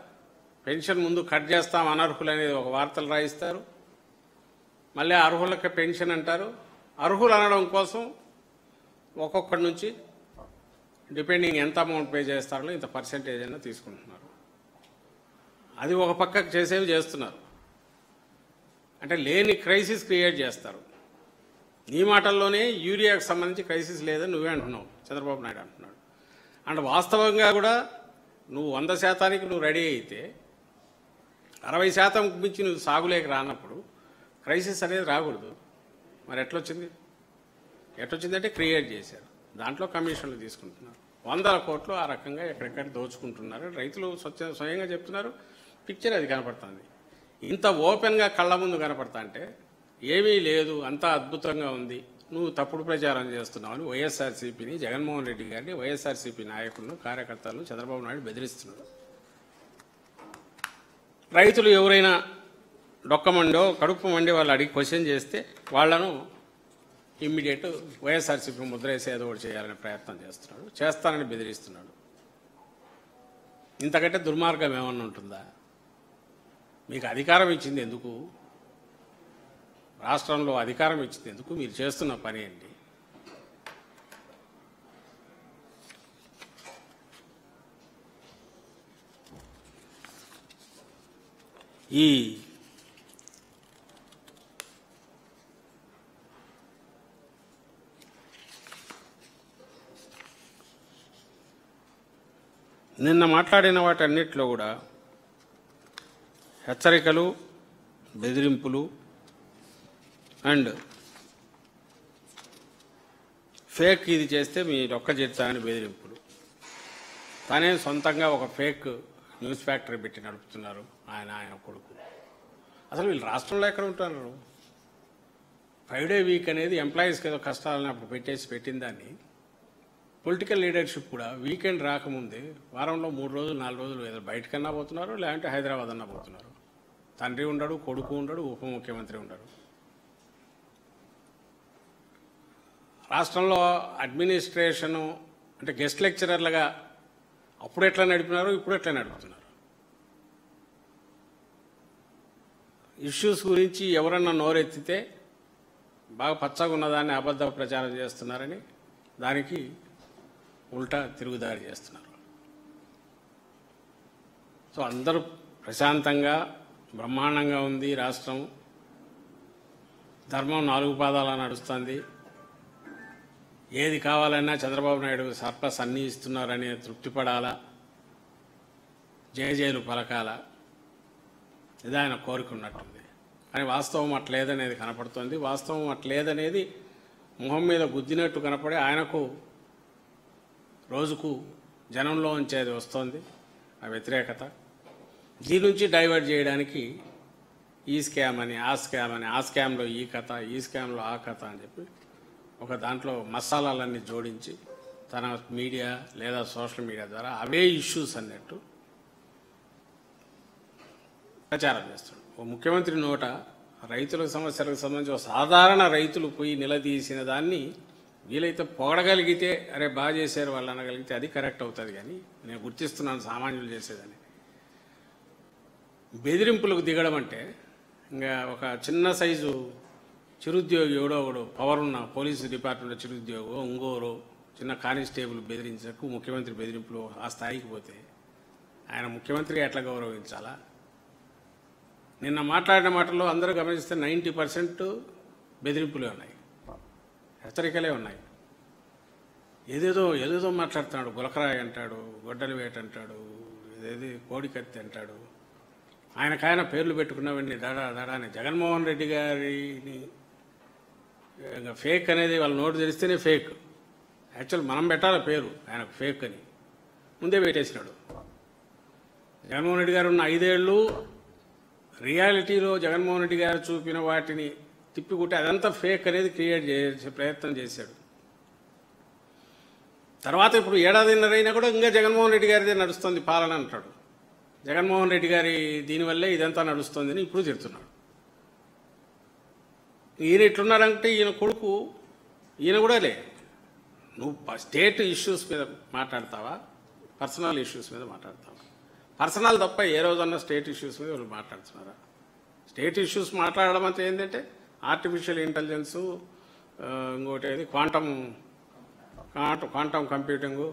Speaker 1: పెన్షన్ ముందు కట్ చేస్తాం అనర్హులు అనేది ఒక వార్తలు రాయిస్తారు, మళ్ళీ అర్హులకి పెన్షన్ అంటారు. అర్హులు అనడం కోసం ఒక్కొక్కటి నుంచి డిపెండింగ్ ఎంత అమౌంట్ పే చేస్తారో ఇంత పర్సెంటేజ్ అయినా తీసుకుంటున్నారు. అది ఒక పక్కకు చేసేవి చేస్తున్నారు. అంటే లేని క్రైసిస్ క్రియేట్ చేస్తారు. నీ మాటల్లోనే యూరియాకు సంబంధించి క్రైసిస్ లేదని నువ్వే అంటున్నావు, చంద్రబాబు నాయుడు అంటున్నాడు. అంటే వాస్తవంగా కూడా నువ్వు 100% నువ్వు రెడీ అయితే 60% మించి నువ్వు సాగులేక రానప్పుడు క్రైసిస్ అనేది రాకూడదు. మరి ఎట్లొచ్చిందంటే క్రియేట్ చేశారు. దాంట్లో కమిషన్లు తీసుకుంటున్నారు. 100 కోట్లు ఆ రకంగా ఎక్కడెక్కడ దోచుకుంటున్నారు. రైతులు స్వయంగా చెప్తున్నారు. పిక్చర్ అది కనపడుతుంది. ఇంత ఓపెన్గా కళ్ళ ముందు కనపడతా అంటే ఏమీ లేదు, అంతా అద్భుతంగా ఉంది, నువ్వు తప్పుడు ప్రచారం చేస్తున్నావని వైఎస్ఆర్సీపీని, జగన్మోహన్ రెడ్డి గారిని, వైఎస్ఆర్సీపీ నాయకులను, కార్యకర్తలను చంద్రబాబు నాయుడు బెదిరిస్తున్నాడు. రైతులు ఎవరైనా డొక్కమండో కడుపు మండి వాళ్ళు అడిగి క్వశ్చన్ చేస్తే వాళ్లను ఇమ్మీడియట్ వైఎస్ఆర్సీపీ ముద్ర వేసి ఏదో ఒకటి చేయాలనే ప్రయత్నం చేస్తున్నాడు. చేస్తానని బెదిరిస్తున్నాడు. ఇంతకంటే దుర్మార్గం ఏమన్నా ఉంటుందా? మీకు అధికారం ఇచ్చింది ఎందుకు? రాష్ట్రంలో అధికారం ఇచ్చింది ఎందుకు? మీరు చేస్తున్న పని ఏంటి? ఈ నిన్న మాట్లాడిన వాటన్నిటిలో కూడా హెచ్చరికలు, బెదిరింపులు అండ్ ఫేక్ ఇది చేస్తే మీ రొక్క చేస్తామని బెదిరింపులు. తానే సొంతంగా ఒక ఫేక్ న్యూస్ ఫ్యాక్టరీ పెట్టి నడుపుతున్నారు ఆయన కొడుకు. అసలు వీళ్ళు రాష్ట్రంలో ఎక్కడ ఉంటున్నారు? 5 డే వీక్ అనేది ఎంప్లాయీస్కి ఏదో కష్టాలని అప్పుడు పెట్టిన దాన్ని పొలిటికల్ లీడర్షిప్ కూడా వీకెండ్ రాకముందే వారంలో 3 రోజులు 4 రోజులు ఏదో బయటకన్నా పోతున్నారు, లేదంటే హైదరాబాద్ అన్నా పోతున్నారు. తండ్రి ఉండడు, కొడుకు ఉండడు, ఉప ముఖ్యమంత్రి ఉండడు. రాష్ట్రంలో అడ్మినిస్ట్రేషను అంటే గెస్ట్ లెక్చరర్లుగా అప్పుడు ఎట్లా నడిపినారు, ఇప్పుడు ఎట్లా నడుపుతున్నారు. ఇష్యూస్ గురించి ఎవరన్నా నోరెత్తితే బాగా పచ్చగా ఉన్నదాన్ని అబద్ధ ప్రచారం చేస్తున్నారని దానికి ఉల్టా తిరుగుదారి చేస్తున్నారు. సో అందరూ ప్రశాంతంగా బ్రహ్మాండంగా ఉంది రాష్ట్రం. ధర్మం 4 పాదాల నడుస్తుంది. ఏది కావాలన్నా చంద్రబాబు నాయుడు సర్ప్లస్ అన్నీ ఇస్తున్నారని తృప్తి పడాలా. జయజయలు పలకాల ఇది ఆయన కోరుకున్నట్టుంది. కానీ వాస్తవం అట్లేదనేది కనపడుతుంది. వాస్తవం అట్లేదనేది మొహం మీద గుద్దినట్టు కనపడి ఆయనకు రోజుకు జనంలో ఉంచేది వస్తుంది ఆ వ్యతిరేకత. దీని నుంచి డైవర్ట్ చేయడానికి ఈ స్కామ్ అని ఆ స్కామ్ అని, ఆ స్కామ్లో ఈ కథ, ఈ స్కామ్లో ఆ కథ అని చెప్పి ఒక దాంట్లో మసాలాలన్నీ జోడించి తన మీడియా లేదా సోషల్ మీడియా ద్వారా అవే ఇష్యూస్ అన్నట్టు ప్రచారం చేస్తాడు. ఓ ముఖ్యమంత్రి నోట రైతుల సమస్యలకు సంబంధించి ఒక సాధారణ రైతులు పోయి నిలదీసిన దాన్ని వీలైతే పొగడగలిగితే అరే బాగా చేశారు వాళ్ళు అనగలిగితే అది కరెక్ట్ అవుతుంది. కానీ నేను గుర్తిస్తున్నాను సామాన్యులు చేసేదని బెదిరింపులకు దిగడం అంటే ఇంకా ఒక చిన్న సైజు చిరుద్యోగి ఎవడో ఒకడు పవర్ ఉన్న పోలీసు డిపార్ట్మెంట్లో చిరుద్యోగో ఇంకోరో చిన్న కానిస్టేబుల్ బెదిరించకు ముఖ్యమంత్రి బెదిరింపులు ఆ స్థాయికి పోతే ఆయన ముఖ్యమంత్రిగా ఎట్లా గౌరవించాలా? నిన్న మాట్లాడిన మాటల్లో అందరూ గమనిస్తే 90% బెదిరింపులే ఉన్నాయి, హెచ్చరికలే ఉన్నాయి. ఏదేదో మాట్లాడుతున్నాడు. గులకరాయి అంటాడు, గొడ్డలి వేట అంటాడు, ఏదేది కోడికత్తి అంటాడు. ఆయనకాయన పేర్లు పెట్టుకున్నవన్నీ దడాని జగన్మోహన్ రెడ్డి గారిని ఫేక్ అనేది వాళ్ళ నోటు తెలిస్తేనే ఫేక్. యాక్చువల్ మనం పెట్టాలి పేరు ఆయనకు ఫేక్ అని ముందే పెట్టేసినాడు. జగన్మోహన్ రెడ్డి గారు ఉన్న 5 ఏళ్ళు రియాలిటీలో జగన్మోహన్ రెడ్డి గారు చూపిన వాటిని తిప్పికొట్టి అదంతా ఫేక్ అనేది క్రియేట్ చేసే ప్రయత్నం చేశాడు. తర్వాత ఇప్పుడు 1.5 ఏళ్ళ అయినా కూడా ఇంకా జగన్మోహన్ రెడ్డి గారిదే నడుస్తుంది పాలన అంటాడు. జగన్మోహన్ రెడ్డి గారి దీనివల్లే ఇదంతా నడుస్తుంది అని ఇప్పుడు చెప్తున్నాడు. ఈయన ఇట్లున్నారంటే ఈయన కొడుకు ఈయన కూడా నువ్వు స్టేట్ ఇష్యూస్ మీద మాట్లాడతావా, పర్సనల్ ఇష్యూస్ మీద మాట్లాడతావా? పర్సనల్ తప్ప ఏ రోజన్నా స్టేట్ ఇష్యూస్ మీద వాళ్ళు మాట్లాడుతున్నారా? స్టేట్ ఇష్యూస్ మాట్లాడడం అంటే ఏంటంటే ఆర్టిఫిషియల్ ఇంటెలిజెన్సు, ఇంకోటి ఏది క్వాంటమ్ కంప్యూటింగు,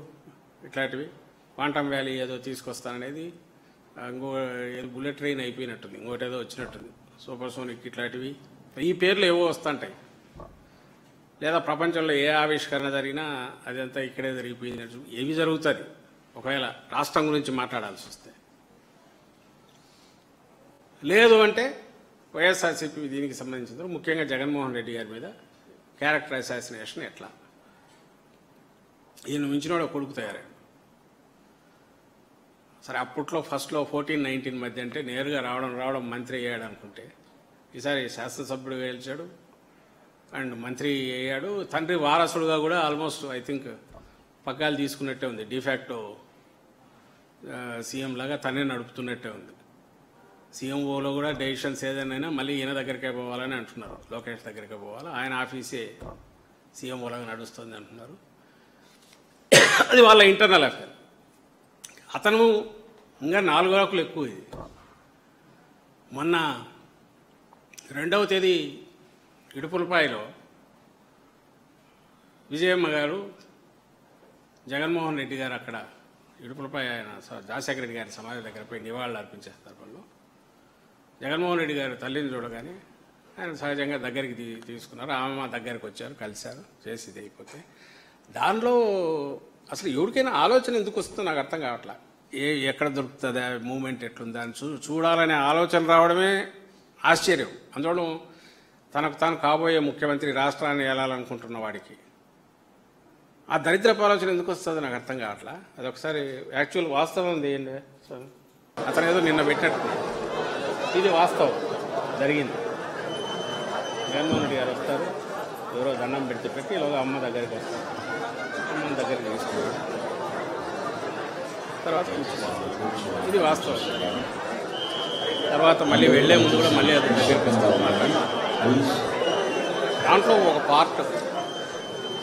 Speaker 1: ఇట్లాంటివి క్వాంటమ్ వ్యాలీ ఏదో తీసుకొస్తాననేది, ఇంకో బుల్లెట్ ట్రైన్ అయిపోయినట్టుంది, ఇంకోటి ఏదో వచ్చినట్టుంది, సూపర్ సోనిక్, ఇట్లాంటివి ఈ పేర్లు ఏవో వస్తుంటాయి. లేదా ప్రపంచంలో ఏ ఆవిష్కరణ జరిగినా అదంతా ఇక్కడే జరిగిపోయినట్టు ఏవి జరుగుతుంది ఒకవేళ రాష్ట్రం గురించి మాట్లాడాల్సి వస్తే. లేదు అంటే వైఎస్ఆర్సీపీ దీనికి సంబంధించిన ముఖ్యంగా జగన్మోహన్ రెడ్డి గారి మీద క్యారెక్టర్ అసాసినేషన్ ఎట్లా, ఈయన మించినోడ కొడుకు తయారాడు. సరే అప్పట్లో ఫస్ట్లో 14-19 మధ్య అంటే నేరుగా రావడం మంత్రి అయ్యాడు అనుకుంటే, ఈసారి శాసనసభ్యుడిగా గెలిచాడు అండ్ మంత్రి అయ్యాడు. తండ్రి వారసుడుగా కూడా ఆల్మోస్ట్ ఐ థింక్ పగ్గాలు తీసుకున్నట్టే ఉంది. డిఫాక్టో సీఎం లాగా తనే నడుపుతున్నట్టే ఉంది. సీఎంఓలో కూడా డెసిషన్స్ ఏదైనా మళ్ళీ ఈయన దగ్గరికే పోవాలని అంటున్నారు, లోకేష్ దగ్గరికే పోవాలి, ఆయన ఆఫీసే సీఎంఓలాగా నడుస్తుంది అంటున్నారు. అది వాళ్ళ ఇంటర్నల్ అఫేర్. అతను ఇంకా 4 ఆకులు ఎక్కువ. ఇది మొన్న 2వ తేదీ ఇడుపులపాయలో విజయమ్మ గారు జగన్మోహన్ రెడ్డి గారు అక్కడ ఇడుపులపాయ ఆయన రాజశేఖర రెడ్డి గారి సమాధి దగ్గర పోయి నివాళులు అర్పించే సందర్భంలో జగన్మోహన్ రెడ్డి గారు తల్లిని చూడగానే ఆయన సహజంగా దగ్గరికి తీసుకున్నారు. ఆమె మా దగ్గరికి వచ్చారు, కలిశారు, చేసేది అయిపోతే దానిలో అసలు ఎవరికైనా ఆలోచన ఎందుకు వస్తుందో నాకు అర్థం కావట్లా. ఎక్కడ దొరుకుతుందా, మూమెంట్ ఎట్లుందా అని చూడాలనే ఆలోచన రావడమే ఆశ్చర్యం. అందులో తనకు తాను కాబోయే ముఖ్యమంత్రి, రాష్ట్రాన్ని ఏలాలనుకుంటున్న వాడికి ఆ దరిద్రపు ఆలోచన ఎందుకు వస్తుందో నాకు అర్థం కావట్లా. అదొకసారి యాక్చువల్ వాస్తవం ఏంటి, అతను ఏదో నిన్న పెట్టినట్టు ఇది వాస్తవం జరిగింది. జగన్మోహన్ రెడ్డి గారు వస్తారు, ఎవరో దండం పెట్టి ఇలాగ అమ్మ దగ్గరికి వస్తారు, అమ్మ దగ్గరికి తీసుకుంటారు, తర్వాత ఇది వాస్తవం. తర్వాత మళ్ళీ వెళ్లే ముందు కూడా మళ్ళీ అది దగ్గరికి వస్తారు మాట్లాడి దాంట్లో ఒక పార్ట్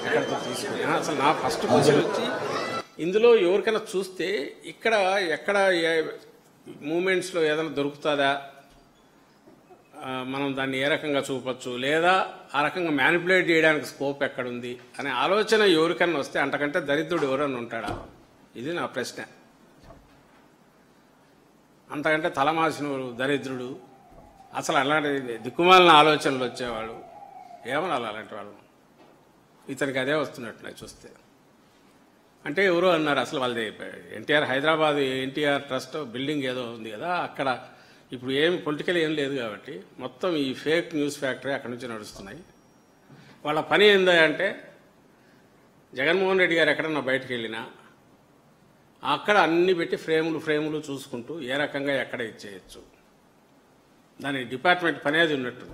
Speaker 1: ఎక్కడితో తీసుకుని అసలు నా ఫస్ట్ క్వశ్చన్ వచ్చి ఇందులో ఎవరికైనా చూస్తే ఎక్కడ మూమెంట్స్లో ఏదైనా దొరుకుతుందా, మనం దాన్ని ఏ రకంగా చూపొచ్చు, లేదా ఆ రకంగా మ్యానిపులేట్ చేయడానికి స్కోప్ ఎక్కడుంది అనే ఆలోచన ఎవరికైనా వస్తే అంతకంటే దరిద్రుడు ఎవరన్నా ఉంటాడా? ఇది నా ప్రశ్న. అంతకంటే తలమాసిన దరిద్రుడు, అసలు అలాంటి దిక్కుమాలిన ఆలోచనలు వచ్చేవాడు ఏమన్నా అలాంటి వాళ్ళు ఇతనికి అదే వస్తున్నట్టున్నాయి చూస్తే. అంటే ఎవరో అన్నారు అసలు వాళ్ళది ఎన్టీఆర్ హైదరాబాద్ ఎన్టీఆర్ ట్రస్ట్ బిల్డింగ్ ఏదో ఉంది కదా అక్కడ ఇప్పుడు ఏం పొలిటికల్ ఏం లేదు కాబట్టి మొత్తం ఈ ఫేక్ న్యూస్ ఫ్యాక్టరీ అక్కడి నుంచి నడుస్తున్నాయి. వాళ్ళ పని ఏందా అంటే జగన్మోహన్ రెడ్డి గారు ఎక్కడన్నా బయటకు వెళ్ళినా అక్కడ అన్ని పెట్టి ఫ్రేములు చూసుకుంటూ ఏ రకంగా ఎక్కడ ఇచ్చేయచ్చు దాని డిపార్ట్మెంట్ పని అది ఉన్నట్టు.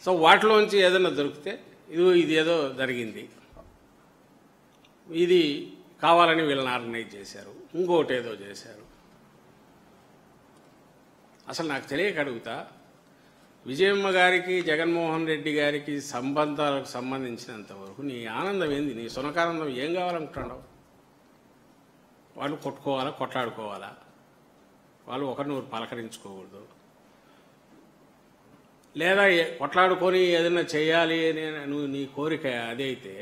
Speaker 1: సో వాటిలోంచి ఏదైనా దొరికితే ఇది ఏదో జరిగింది, ఇది కావాలని వీళ్ళని ఆర్గనైజ్ చేశారు, ఇంకోటి ఏదో చేశారు. అసలు నాకు తెలియక అడుగుతా, విజయమ్మ గారికి జగన్మోహన్ రెడ్డి గారికి సంబంధాలకు సంబంధించినంత వరకు నీ ఆనందం ఏంది? నీ సునకానందం ఏం కావాలనుకుంటున్నావు? వాళ్ళు కొట్టుకోవాలా, కొట్లాడుకోవాలా, వాళ్ళు ఒకరినొకరు పలకరించుకోకూడదు, లేదా కొట్లాడుకొని ఏదైనా చేయాలి అని నువ్వు నీ కోరిక అదే అయితే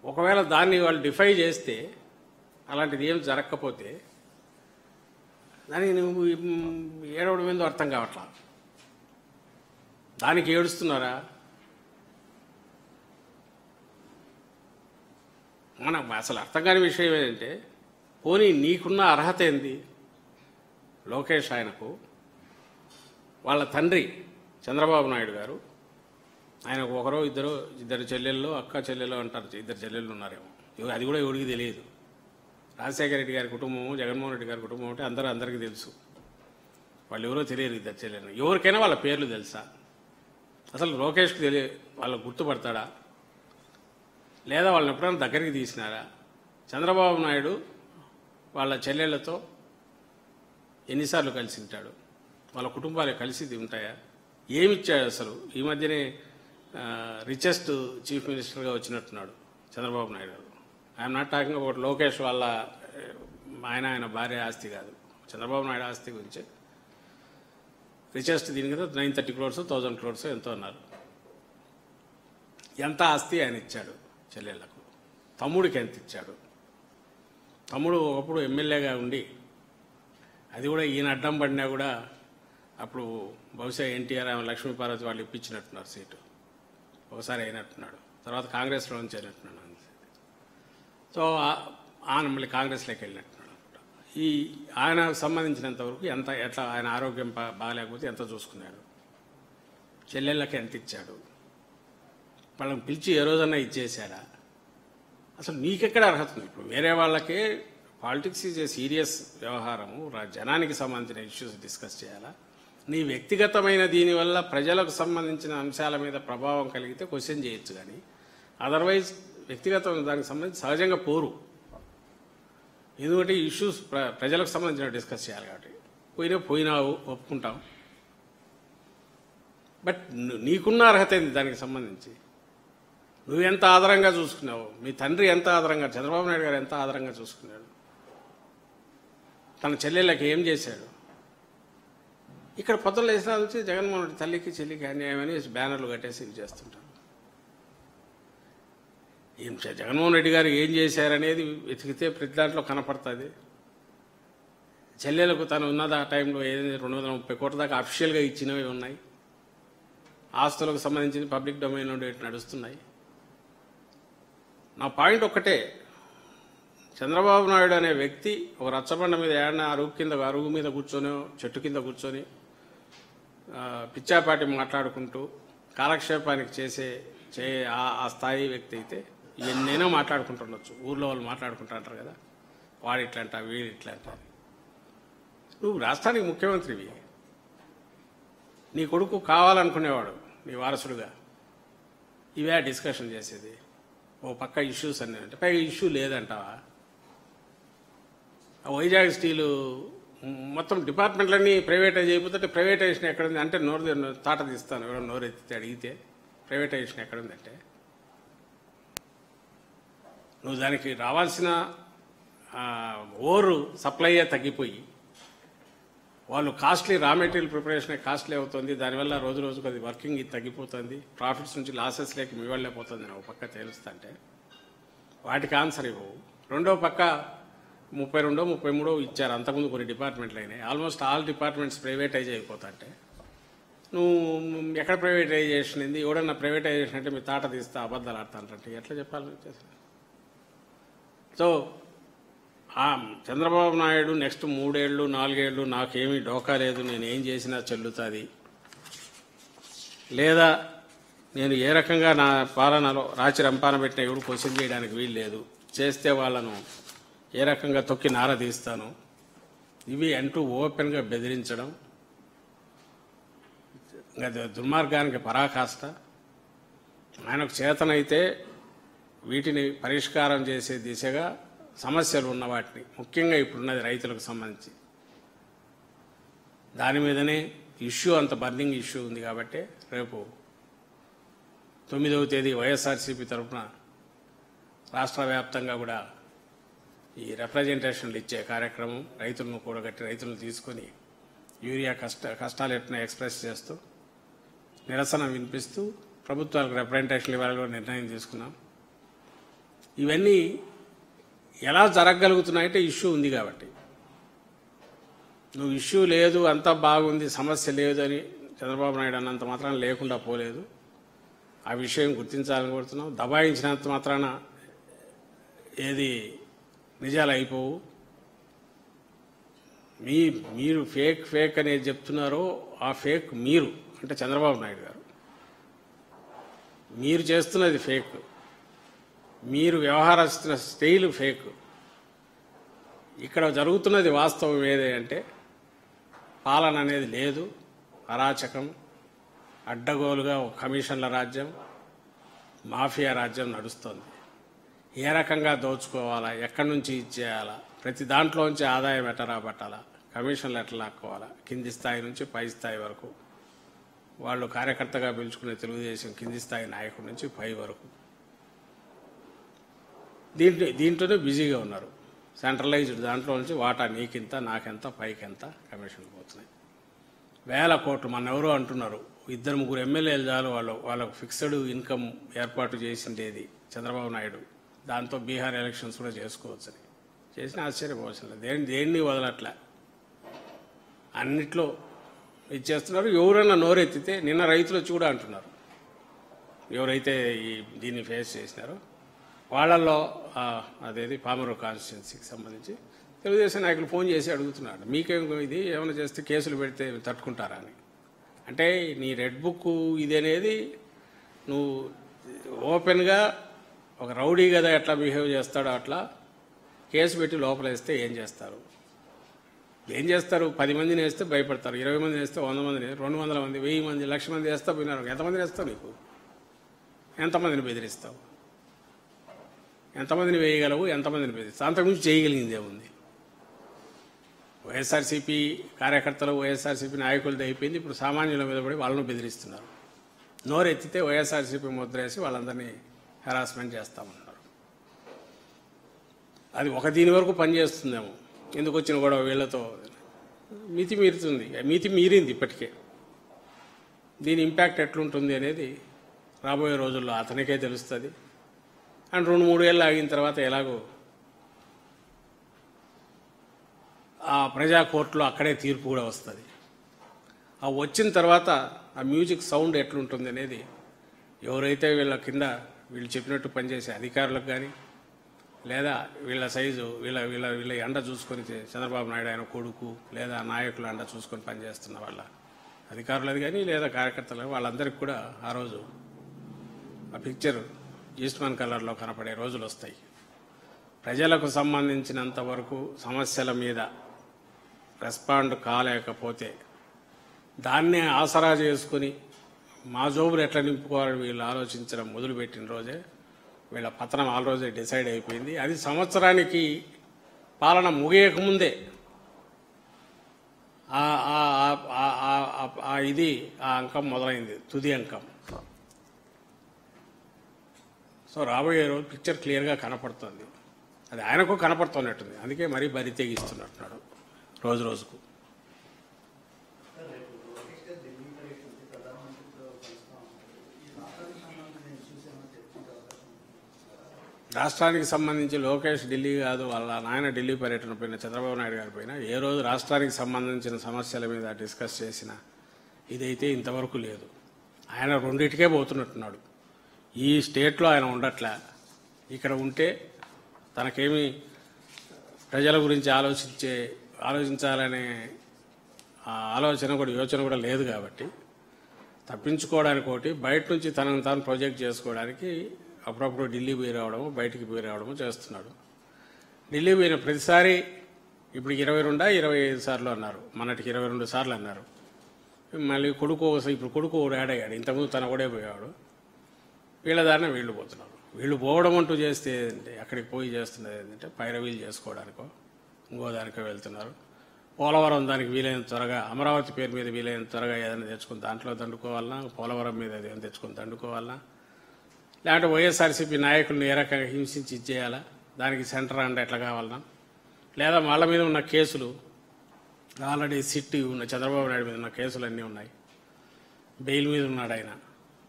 Speaker 1: ఒకవేళ దాన్ని వాళ్ళు డిఫై చేస్తే అలాంటిది ఏం జరగకపోతే దానికి నువ్వు ఏడవడం ఏందో అర్థం కావట్లా. దానికి ఏడుస్తున్నారా? మనకు అసలు అర్థం కాని విషయం ఏంటంటే పోనీ నీకున్న అర్హత ఏంది? లోకేష్ ఆయనకు వాళ్ళ తండ్రి చంద్రబాబు నాయుడు గారు ఆయనకు ఇద్దరు చెల్లెళ్ళు, అక్క చెల్లెళ్ళు అంటారు, ఇద్దరు చెల్లెళ్ళు ఉన్నారేమో, అది కూడా ఎవరికి తెలియదు. రాజశేఖర రెడ్డి గారి కుటుంబము, జగన్మోహన్ రెడ్డి గారి కుటుంబం అంటే అందరికీ తెలుసు. వాళ్ళు ఎవరో తెలియదు ఇద్దరు చెల్లెళ్ళు. ఎవరికైనా వాళ్ళ పేర్లు తెలుసా? అసలు లోకేష్కి వాళ్ళకు గుర్తుపడతాడా? లేదా వాళ్ళని ఎప్పుడైనా దగ్గరికి తీసినారా? చంద్రబాబు నాయుడు వాళ్ళ చెల్లెళ్లతో ఎన్నిసార్లు కలిసి ఉంటాడు? వాళ్ళ కుటుంబాలు కలిసి ఉంటాయా? ఏమిచ్చాడు అసలు? ఈ మధ్యనే రిచెస్ట్ చీఫ్ మినిస్టర్గా వచ్చినట్టున్నాడు చంద్రబాబు నాయుడు గారు. I'm not talking about Lokesh వాళ్ళ ఆయన భార్య ఆస్తి కాదు, చంద్రబాబు నాయుడు ఆస్తి గురించి. రిచెస్ట్ దీని కదా 930 crores 1000 crores ఎంతో అన్నారు. ఎంత ఆస్తి ఆయన ఇచ్చాడు చెల్లెళ్లకు? తమ్ముడికి ఎంత ఇచ్చాడు? తమ్ముడు ఒకప్పుడు ఎమ్మెల్యేగా ఉండి అది కూడా ఈయన అడ్డం పడినా కూడా అప్పుడు బహుశా ఎన్టీఆర్ లక్ష్మీపార్వతి వాళ్ళు ఇప్పించినట్టున్నారు సీటు, ఒకసారి అయినట్టున్నాడు. తర్వాత కాంగ్రెస్లో నుంచి అయినట్టున్నాడు. సో ఆయన మళ్ళీ కాంగ్రెస్లోకి వెళ్ళినట్టున్నాడు అనమాట. ఈ ఆయనకు సంబంధించినంత వరకు ఎట్లా ఆయన ఆరోగ్యం బాగాలేకపోతే ఎంత చూసుకున్నాడు? చెల్లెళ్ళకి ఎంత ఇచ్చాడు? వాళ్ళని పిలిచి ఏ రోజన్నా ఇచ్చేసాడా? అసలు నీకెక్కడ అర్హత ఉంది? ఇప్పుడు వేరే వాళ్ళకే పాలిటిక్స్ ఈజ్ ఏ సీరియస్ వ్యవహారము, జనానికి సంబంధించిన ఇష్యూస్ డిస్కస్ చేయాలా? నీ వ్యక్తిగతమైన దీనివల్ల ప్రజలకు సంబంధించిన అంశాల మీద ప్రభావం కలిగితే క్వశ్చన్ చేయొచ్చు, కానీ అదర్వైజ్ వ్యక్తిగతమైన దానికి సంబంధించి సహజంగా పోరు. ఎందుకంటే ఇష్యూస్ ప్రజలకు సంబంధించిన డిస్కస్ చేయాలి కాబట్టి పోయినావు ఒప్పుకుంటాం. బట్ నీకున్న అర్హత ఏంది దానికి సంబంధించి? నువ్వు ఎంత ఆదరంగా చూసుకున్నావు? మీ తండ్రి ఎంత ఆదరంగా, చంద్రబాబు నాయుడు గారు ఎంత ఆదరంగా చూసుకున్నాడు? తన చెల్లెళ్ళకి ఏం చేశాడు? ఇక్కడ పొద్దున్న వేసిన నుంచి జగన్మోహన్ రెడ్డి తల్లికి చెల్లికి అన్యాయమని బ్యానర్లు కట్టేసి ఇది చేస్తుంటారు. ఏం జగన్మోహన్ రెడ్డి గారు ఏం చేశారనేది వెతికితే ప్రతి దాంట్లో కనపడుతుంది. చెల్లెలకు తను ఉన్నది ఆ టైంలో 230 కోట్ల దాకా అఫీషియల్గా ఇచ్చినవి ఉన్నాయి. ఆస్తులకు సంబంధించిన పబ్లిక్ డొమైన్లో నడుస్తున్నాయి. నా పాయింట్ ఒక్కటే, చంద్రబాబు నాయుడు అనే వ్యక్తి ఒక రచ్చబండ మీద ఏడన్నా అరుగు మీద కూర్చొని, చెట్టు కింద కూర్చొని పిచ్చాపాటి మాట్లాడుకుంటూ కాలక్షేపానికి చేసే ఆ స్థాయి వ్యక్తి అయితే ఎన్నైనా మాట్లాడుకుంటుండొచ్చు. ఊర్లో వాళ్ళు మాట్లాడుకుంటుంటారు కదా, వాడు ఇట్లంట వీడు ఇట్లంట. నువ్వు రాష్ట్రానికి ముఖ్యమంత్రివి, నీ కొడుకు కావాలనుకునేవాడు నీ వారసుడుగా, ఇవే డిస్కషన్ చేసేది. ఓ పక్క ఇష్యూస్ అన్నీ అంటే పైగా ఇష్యూ లేదంటావా? వైజాగ్ స్టీలు మొత్తం డిపార్ట్మెంట్లన్నీ ప్రైవేటైజ్ అయిపోతుంటే ప్రైవేటైజేషన్ ఎక్కడుంది అంటే తాట తీస్తాను. ఎవడో నోరెత్తితే అడిగితే ప్రైవేటైజేషన్ ఎక్కడుందంటే నువ్వు దానికి రావాల్సిన ఓరు సప్లైయే తగ్గిపోయి వాళ్ళు costly raw material preparation costly అవుతుంది, దానివల్ల రోజు రోజుకు అది వర్కింగ్ ఇది తగ్గిపోతుంది, ప్రాఫిట్స్ నుంచి లాసెస్ లేక మీ వాళ్ళే పోతుంది అని ఒక పక్క తెలుస్తుంటే వాటికి ఆన్సర్ ఇవ్వవు. రెండో పక్క 32, 33 ఇచ్చారు అంతకుముందు కొన్ని డిపార్ట్మెంట్లు అయినాయి. ఆల్మోస్ట్ ఆల్ డిపార్ట్మెంట్స్ ప్రైవేటైజ్ అయిపోతుంటే నువ్వు ఎక్కడ ప్రైవేటైజేషన్ అయింది, ఎవడన్నా ప్రైవేటైజేషన్ అంటే మీ తాట తీస్తా అబద్ధాలు ఆడతానంటే ఎట్లా చెప్పాలని వచ్చేసి. సో చంద్రబాబు నాయుడు నెక్స్ట్ 3 ఏళ్ళు 4 ఏళ్ళు నాకేమీ డోకా లేదు, నేను ఏం చేసినా చెల్లుతుంది, లేదా నేను ఏ రకంగా నా పాలనలో రాచి రంపాన పెట్టిన ఎవడు క్వశ్చన్ చేయడానికి వీలు లేదు, చేస్తే వాళ్ళను ఏ రకంగా తొక్కి నారదీస్తాను, ఇవి అంటూ ఓపెన్గా బెదిరించడం దుర్మార్గానికి పరాకాష్ట. ఆయనకు చేతనైతే వీటిని పరిష్కారం చేసే దిశగా సమస్యలు ఉన్న వాటిని, ముఖ్యంగా ఇప్పుడున్నది రైతులకు సంబంధించి దాని మీదనే ఇష్యూ, అంత బర్నింగ్ ఇష్యూ ఉంది కాబట్టి రేపు 9వ తేదీ వైఎస్ఆర్సీపీ తరఫున రాష్ట్ర వ్యాప్తంగా కూడా ఈ రిప్రజెంటేషన్లు ఇచ్చే కార్యక్రమం, రైతులను కూడగట్టి రైతులను తీసుకొని యూరియా కష్టాలు ఎట్లా ఎక్స్ప్రెస్ చేస్తూ నిరసన వినిపిస్తూ ప్రభుత్వాలకు రిప్రజెంటేషన్లు ఇవ్వాలని కూడా నిర్ణయం తీసుకున్నాం. ఇవన్నీ ఎలా జరగగలుగుతున్నాయంటే ఇష్యూ ఉంది కాబట్టి. నువ్వు ఇష్యూ లేదు, అంతా బాగుంది, సమస్య లేదు అని చంద్రబాబు నాయుడు అన్నంత మాత్రాన లేకుండా పోలేదు. ఆ విషయం గుర్తించాలని కోరుతున్నాం. దబాయించినంత మాత్రాన ఏది నిజాలు అయిపోవు. మీరు ఫేక్ అనేది చెప్తున్నారో ఆ ఫేక్ మీరు అంటే చంద్రబాబు నాయుడు గారు, మీరు చేస్తున్నది ఫేక్, మీరు వ్యవహరిస్తున్న స్టైల్ ఫేక్. ఇక్కడ జరుగుతున్నది వాస్తవం ఏదే అంటే పాలన అనేది లేదు, అరాచకం, అడ్డగోలుగా ఒక కమిషన్ల రాజ్యం, మాఫియా రాజ్యం నడుస్తుంది. ఏ రకంగా దోచుకోవాలా, ఎక్కడి నుంచి ఇచ్చేయాలా, ప్రతి దాంట్లోంచి ఆదాయం ఎట్లా రాబట్టాలా, కమిషన్లు ఎట్లా లాక్కోవాలా, కింది స్థాయి నుంచి పై స్థాయి వరకు, వాళ్ళు కార్యకర్తగా పిలుచుకునే తెలుగుదేశం కింది స్థాయి నాయకుడి నుంచి పై వరకు దీంట్లోనే బిజీగా ఉన్నారు. సెంట్రలైజ్డ్ దాంట్లో నుంచి వాటా నీకింత నాకెంత పైకెంత కమిషన్లు పోతున్నాయి. 1000 కోట్లు. మన ఎవరో అంటున్నారు 2-3 ఎమ్మెల్యేలు చాలు వాళ్ళకు ఫిక్స్డ్ ఇన్కమ్ ఏర్పాటు చేసిండేది చంద్రబాబు నాయుడు, దాంతో బీహార్ ఎలక్షన్స్ కూడా చేసుకోవచ్చని. చేసిన ఆశ్చర్యపోవచ్చులే, దేన్ని వదలట్లే, అన్నిట్లో ఇచ్చేస్తున్నారు. ఎవరైనా నోరెత్తితే నిన్న రైతులు వచ్చి కూడా అంటున్నారు, ఎవరైతే దీన్ని ఫేస్ చేసినారో వాళ్ళల్లో అదేది పామరు కాన్స్టిట్యున్సీకి సంబంధించి తెలుగుదేశం నాయకులు ఫోన్ చేసి అడుగుతున్నాడు, మీకేం ఇది ఏమైనా చేస్తే కేసులు పెడితే తట్టుకుంటారా అని. అంటే నీ రెడ్ బుక్ ఇది అనేది నువ్వు ఓపెన్గా ఒక రౌడీ కదా ఎట్లా బిహేవ్ చేస్తాడో అట్లా కేసు పెట్టి లోపలేస్తే ఏం చేస్తారు? 10 మందిని వేస్తే భయపడతారు, 20 మందిని వేస్తే 100 మందిని, 200 మంది, 1000 మంది, 1,00,000 మంది వేస్తా పోయినారు. ఎంతమందిని వేస్తావు? నీకు ఎంతమందిని బెదిరిస్తావు? ఎంతమందిని వేయగలవు? ఎంతమందిని బెదిరిస్తావు? అంతకుమించి చేయగలిగింది ఏముంది? వైఎస్ఆర్సీపీ కార్యకర్తలు, వైఎస్ఆర్సీపీ నాయకులది అయిపోయింది. ఇప్పుడు సామాన్యుల మీద పడి వాళ్ళను బెదిరిస్తున్నారు. నోరెత్తితే వైఎస్ఆర్సీపీ ముద్ర వేసి వాళ్ళందరినీ హెరాస్మెంట్ చేస్తామన్నారు. అది దీని వరకు పనిచేస్తుందేమో. ఎందుకు వచ్చిన గొడవ వీళ్లతో మితి మీరుతుంది, మితి మీరింది ఇప్పటికే. దీని ఇంపాక్ట్ ఎట్లుంటుంది అనేది రాబోయే రోజుల్లో అతనికే తెలుస్తుంది. అండ్ 2-3 ఏళ్ళు ఆగిన తర్వాత ఎలాగో ఆ ప్రజా కోర్టులో అక్కడే తీర్పు కూడా వస్తుంది. ఆ వచ్చిన తర్వాత ఆ మ్యూజిక్ సౌండ్ ఎట్లుంటుంది అనేది ఎవరైతే వీళ్ళ కింద వీళ్ళు చెప్పినట్టు పనిచేసే అధికారులకు కానీ, లేదా వీళ్ళ సైజు వీళ్ళ ఎండ చూసుకొని చంద్రబాబు నాయుడు ఆయన కొడుకు లేదా నాయకుల ఎండ చూసుకొని పనిచేస్తున్న వాళ్ళ అధికారులది కానీ లేదా కార్యకర్తలు, వాళ్ళందరికీ కూడా ఆ రోజు ఆ పిక్చర్ ఈస్ట్మన్ కలర్లో కనపడే రోజులు వస్తాయి. ప్రజలకు సంబంధించినంత వరకు సమస్యల మీద రెస్పాండ్ కాలేకపోతే దాన్నే ఆసరా చేసుకుని మా జోబులు ఎట్లా నింపుకోవాలని వీళ్ళు ఆలోచించడం మొదలుపెట్టిన రోజే వీళ్ళ పతనం ఆ రోజే డిసైడ్ అయిపోయింది. అది సంవత్సరానికి పాలన ముగియకముందే ఆ అంకం మొదలైంది, తుది అంకం. సో రాబోయే రోజు పిక్చర్ క్లియర్గా కనపడుతుంది. అది ఆయనకు కనపడుతున్నట్టుంది, అందుకే మరీ బరి తెగిస్తున్నట్టున్నాడు రోజు రోజుకు. రాష్ట్రానికి సంబంధించి లోకేష్ ఢిల్లీ కాదు, వాళ్ళ నాయన ఢిల్లీ పర్యటన పోయిన, చంద్రబాబు నాయుడు గారి పైన ఏ రోజు రాష్ట్రానికి సంబంధించిన సమస్యల మీద డిస్కస్ చేసినా ఇదైతే ఇంతవరకు లేదు. ఆయన రెండింటికే పోతున్నట్టున్నాడు. ఈ స్టేట్లో ఆయన ఉండట్లే. ఇక్కడ ఉంటే తనకేమీ ప్రజల గురించి ఆలోచించాలనే ఆలోచన కూడా యోచన కూడా లేదు కాబట్టి తప్పించుకోవడానికి ఒకటి, బయట నుంచి తనను తాను ప్రొజెక్ట్ చేసుకోవడానికి అప్పుడప్పుడు ఢిల్లీ పోయి రావడము, బయటికి పోయి రావడము చేస్తున్నాడు. ఢిల్లీ పోయిన ప్రతిసారి ఇప్పుడు 25 సార్లు అన్నారు, మొన్నటికి 22 సార్లు అన్నారు. మళ్ళీ ఇప్పుడు కొడుకు యాడ్ అయ్యాడు. ఇంతకుముందు తన కూడా పోయాడు. వీళ్ళ దారిన వీళ్ళు పోతున్నారు. వీళ్ళు పోవడం అంటూ చేస్తే ఏంటంటే అక్కడికి పోయి చేస్తున్నది ఏంటంటే పైరవీలు చేసుకోవడానికో ఇంకో దానికో వెళ్తున్నారు. పోలవరం దానికి వీలైన త్వరగా, అమరావతి పేరు మీద వీలైన త్వరగా ఏదైనా తెచ్చుకుని దాంట్లో దండుకోవాలన్నా, పోలవరం మీద ఏదైనా తెచ్చుకుని దండుకోవాలన్నా, లేకపోతే వైఎస్ఆర్సీపీ నాయకులను ఏ రకంగా హింసించి ఇచ్చేయాలా, దానికి సెంటర్ అండ్ ఎట్లా కావాలన్నా, లేదా వాళ్ళ మీద ఉన్న కేసులు ఆల్రెడీ సిట్ ఉన్న చంద్రబాబు నాయుడు మీద ఉన్న కేసులన్నీ ఉన్నాయి, బెయిల్ మీద ఉన్నాడు ఆయన,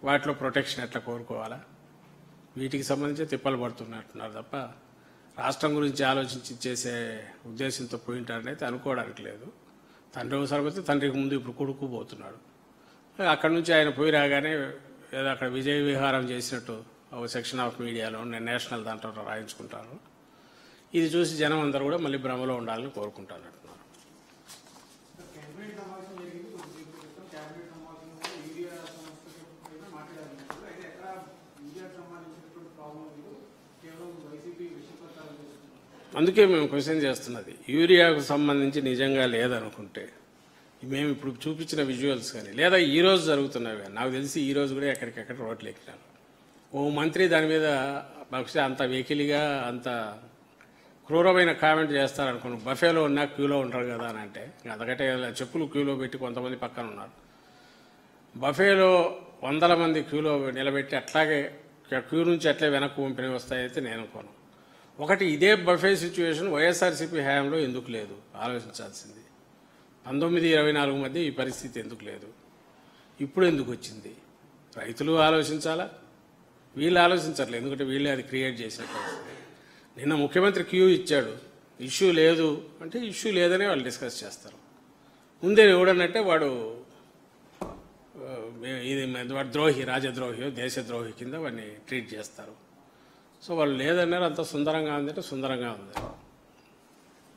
Speaker 1: వాటిలో ప్రొటెక్షన్ ఎట్లా కోరుకోవాలా, వీటికి సంబంధించి తిప్పలు పడుతున్నట్టున్నారు తప్ప రాష్ట్రం గురించి ఆలోచించి చేసే ఉద్దేశంతో పోయింటారనైతే అనుకోవడానికి లేదు. తండ్రి అవసరమైతే తండ్రికి ముందు ఇప్పుడు కొడుకు పోతున్నాడు. అక్కడి నుంచి ఆయన పోయి రాగానే ఏదో అక్కడ విజయ విహారం చేసినట్టు ఒక సెక్షన్ ఆఫ్ మీడియాలో నేను నేషనల్ దాంట్లో రాయించుకుంటాను. ఇది చూసి జనం అందరూ కూడా మళ్ళీ భ్రమలో ఉండాలని కోరుకుంటానంటున్నారు. అందుకే మేము క్వశ్చన్ చేస్తున్నది, యూరియాకు సంబంధించి నిజంగా లేదనుకుంటే మేము ఇప్పుడు చూపించిన విజువల్స్ కానీ లేదా ఈరోజు జరుగుతున్నవి కానీ, నాకు తెలిసి ఈరోజు కూడా ఎక్కడికెక్కడ రోడ్లు ఎక్కినారు. ఓ మంత్రి దాని మీద బహుశా అంత వెకిలిగా అంత క్రూరమైన కామెంట్ చేస్తారనుకున్నాను. బఫేలో ఉన్నా క్యూలో ఉంటారు కదా అని అంటే, అంతకంటే చెప్పులు క్యూలో పెట్టి కొంతమంది పక్కన ఉన్నారు. బఫేలో 100 మంది క్యూలో నిలబెట్టి అట్లాగే క్యూ నుంచి అట్లే వెనక్కు పంపిణీ వస్తాయైతే నేను అనుకోను. ఒకటి, ఇదే బఫే సిచ్యువేషన్ వైఎస్ఆర్సీపీ హయాంలో ఎందుకు లేదు ఆలోచించాల్సింది. 19-24 మధ్య ఈ పరిస్థితి ఎందుకు లేదు, ఇప్పుడు ఎందుకు వచ్చింది? రైతులు ఆలోచించాలా, వీళ్ళు ఆలోచించట్లేదు. ఎందుకంటే వీళ్ళే అది క్రియేట్ చేసిన పరిస్థితి. నిన్న ముఖ్యమంత్రి క్యూ ఇచ్చాడు, ఇష్యూ లేదు అంటే ఇష్యూ లేదనే వాళ్ళు డిస్కస్ చేస్తారు. ముందే ఎవడనంటే వాడు ద్రోహి, రాజద్రోహి, దేశద్రోహి కింద వాడిని ట్రీట్ చేస్తారు. సో వాళ్ళు లేదన్నారు, అంత సుందరంగా ఉందంటే సుందరంగా ఉంది.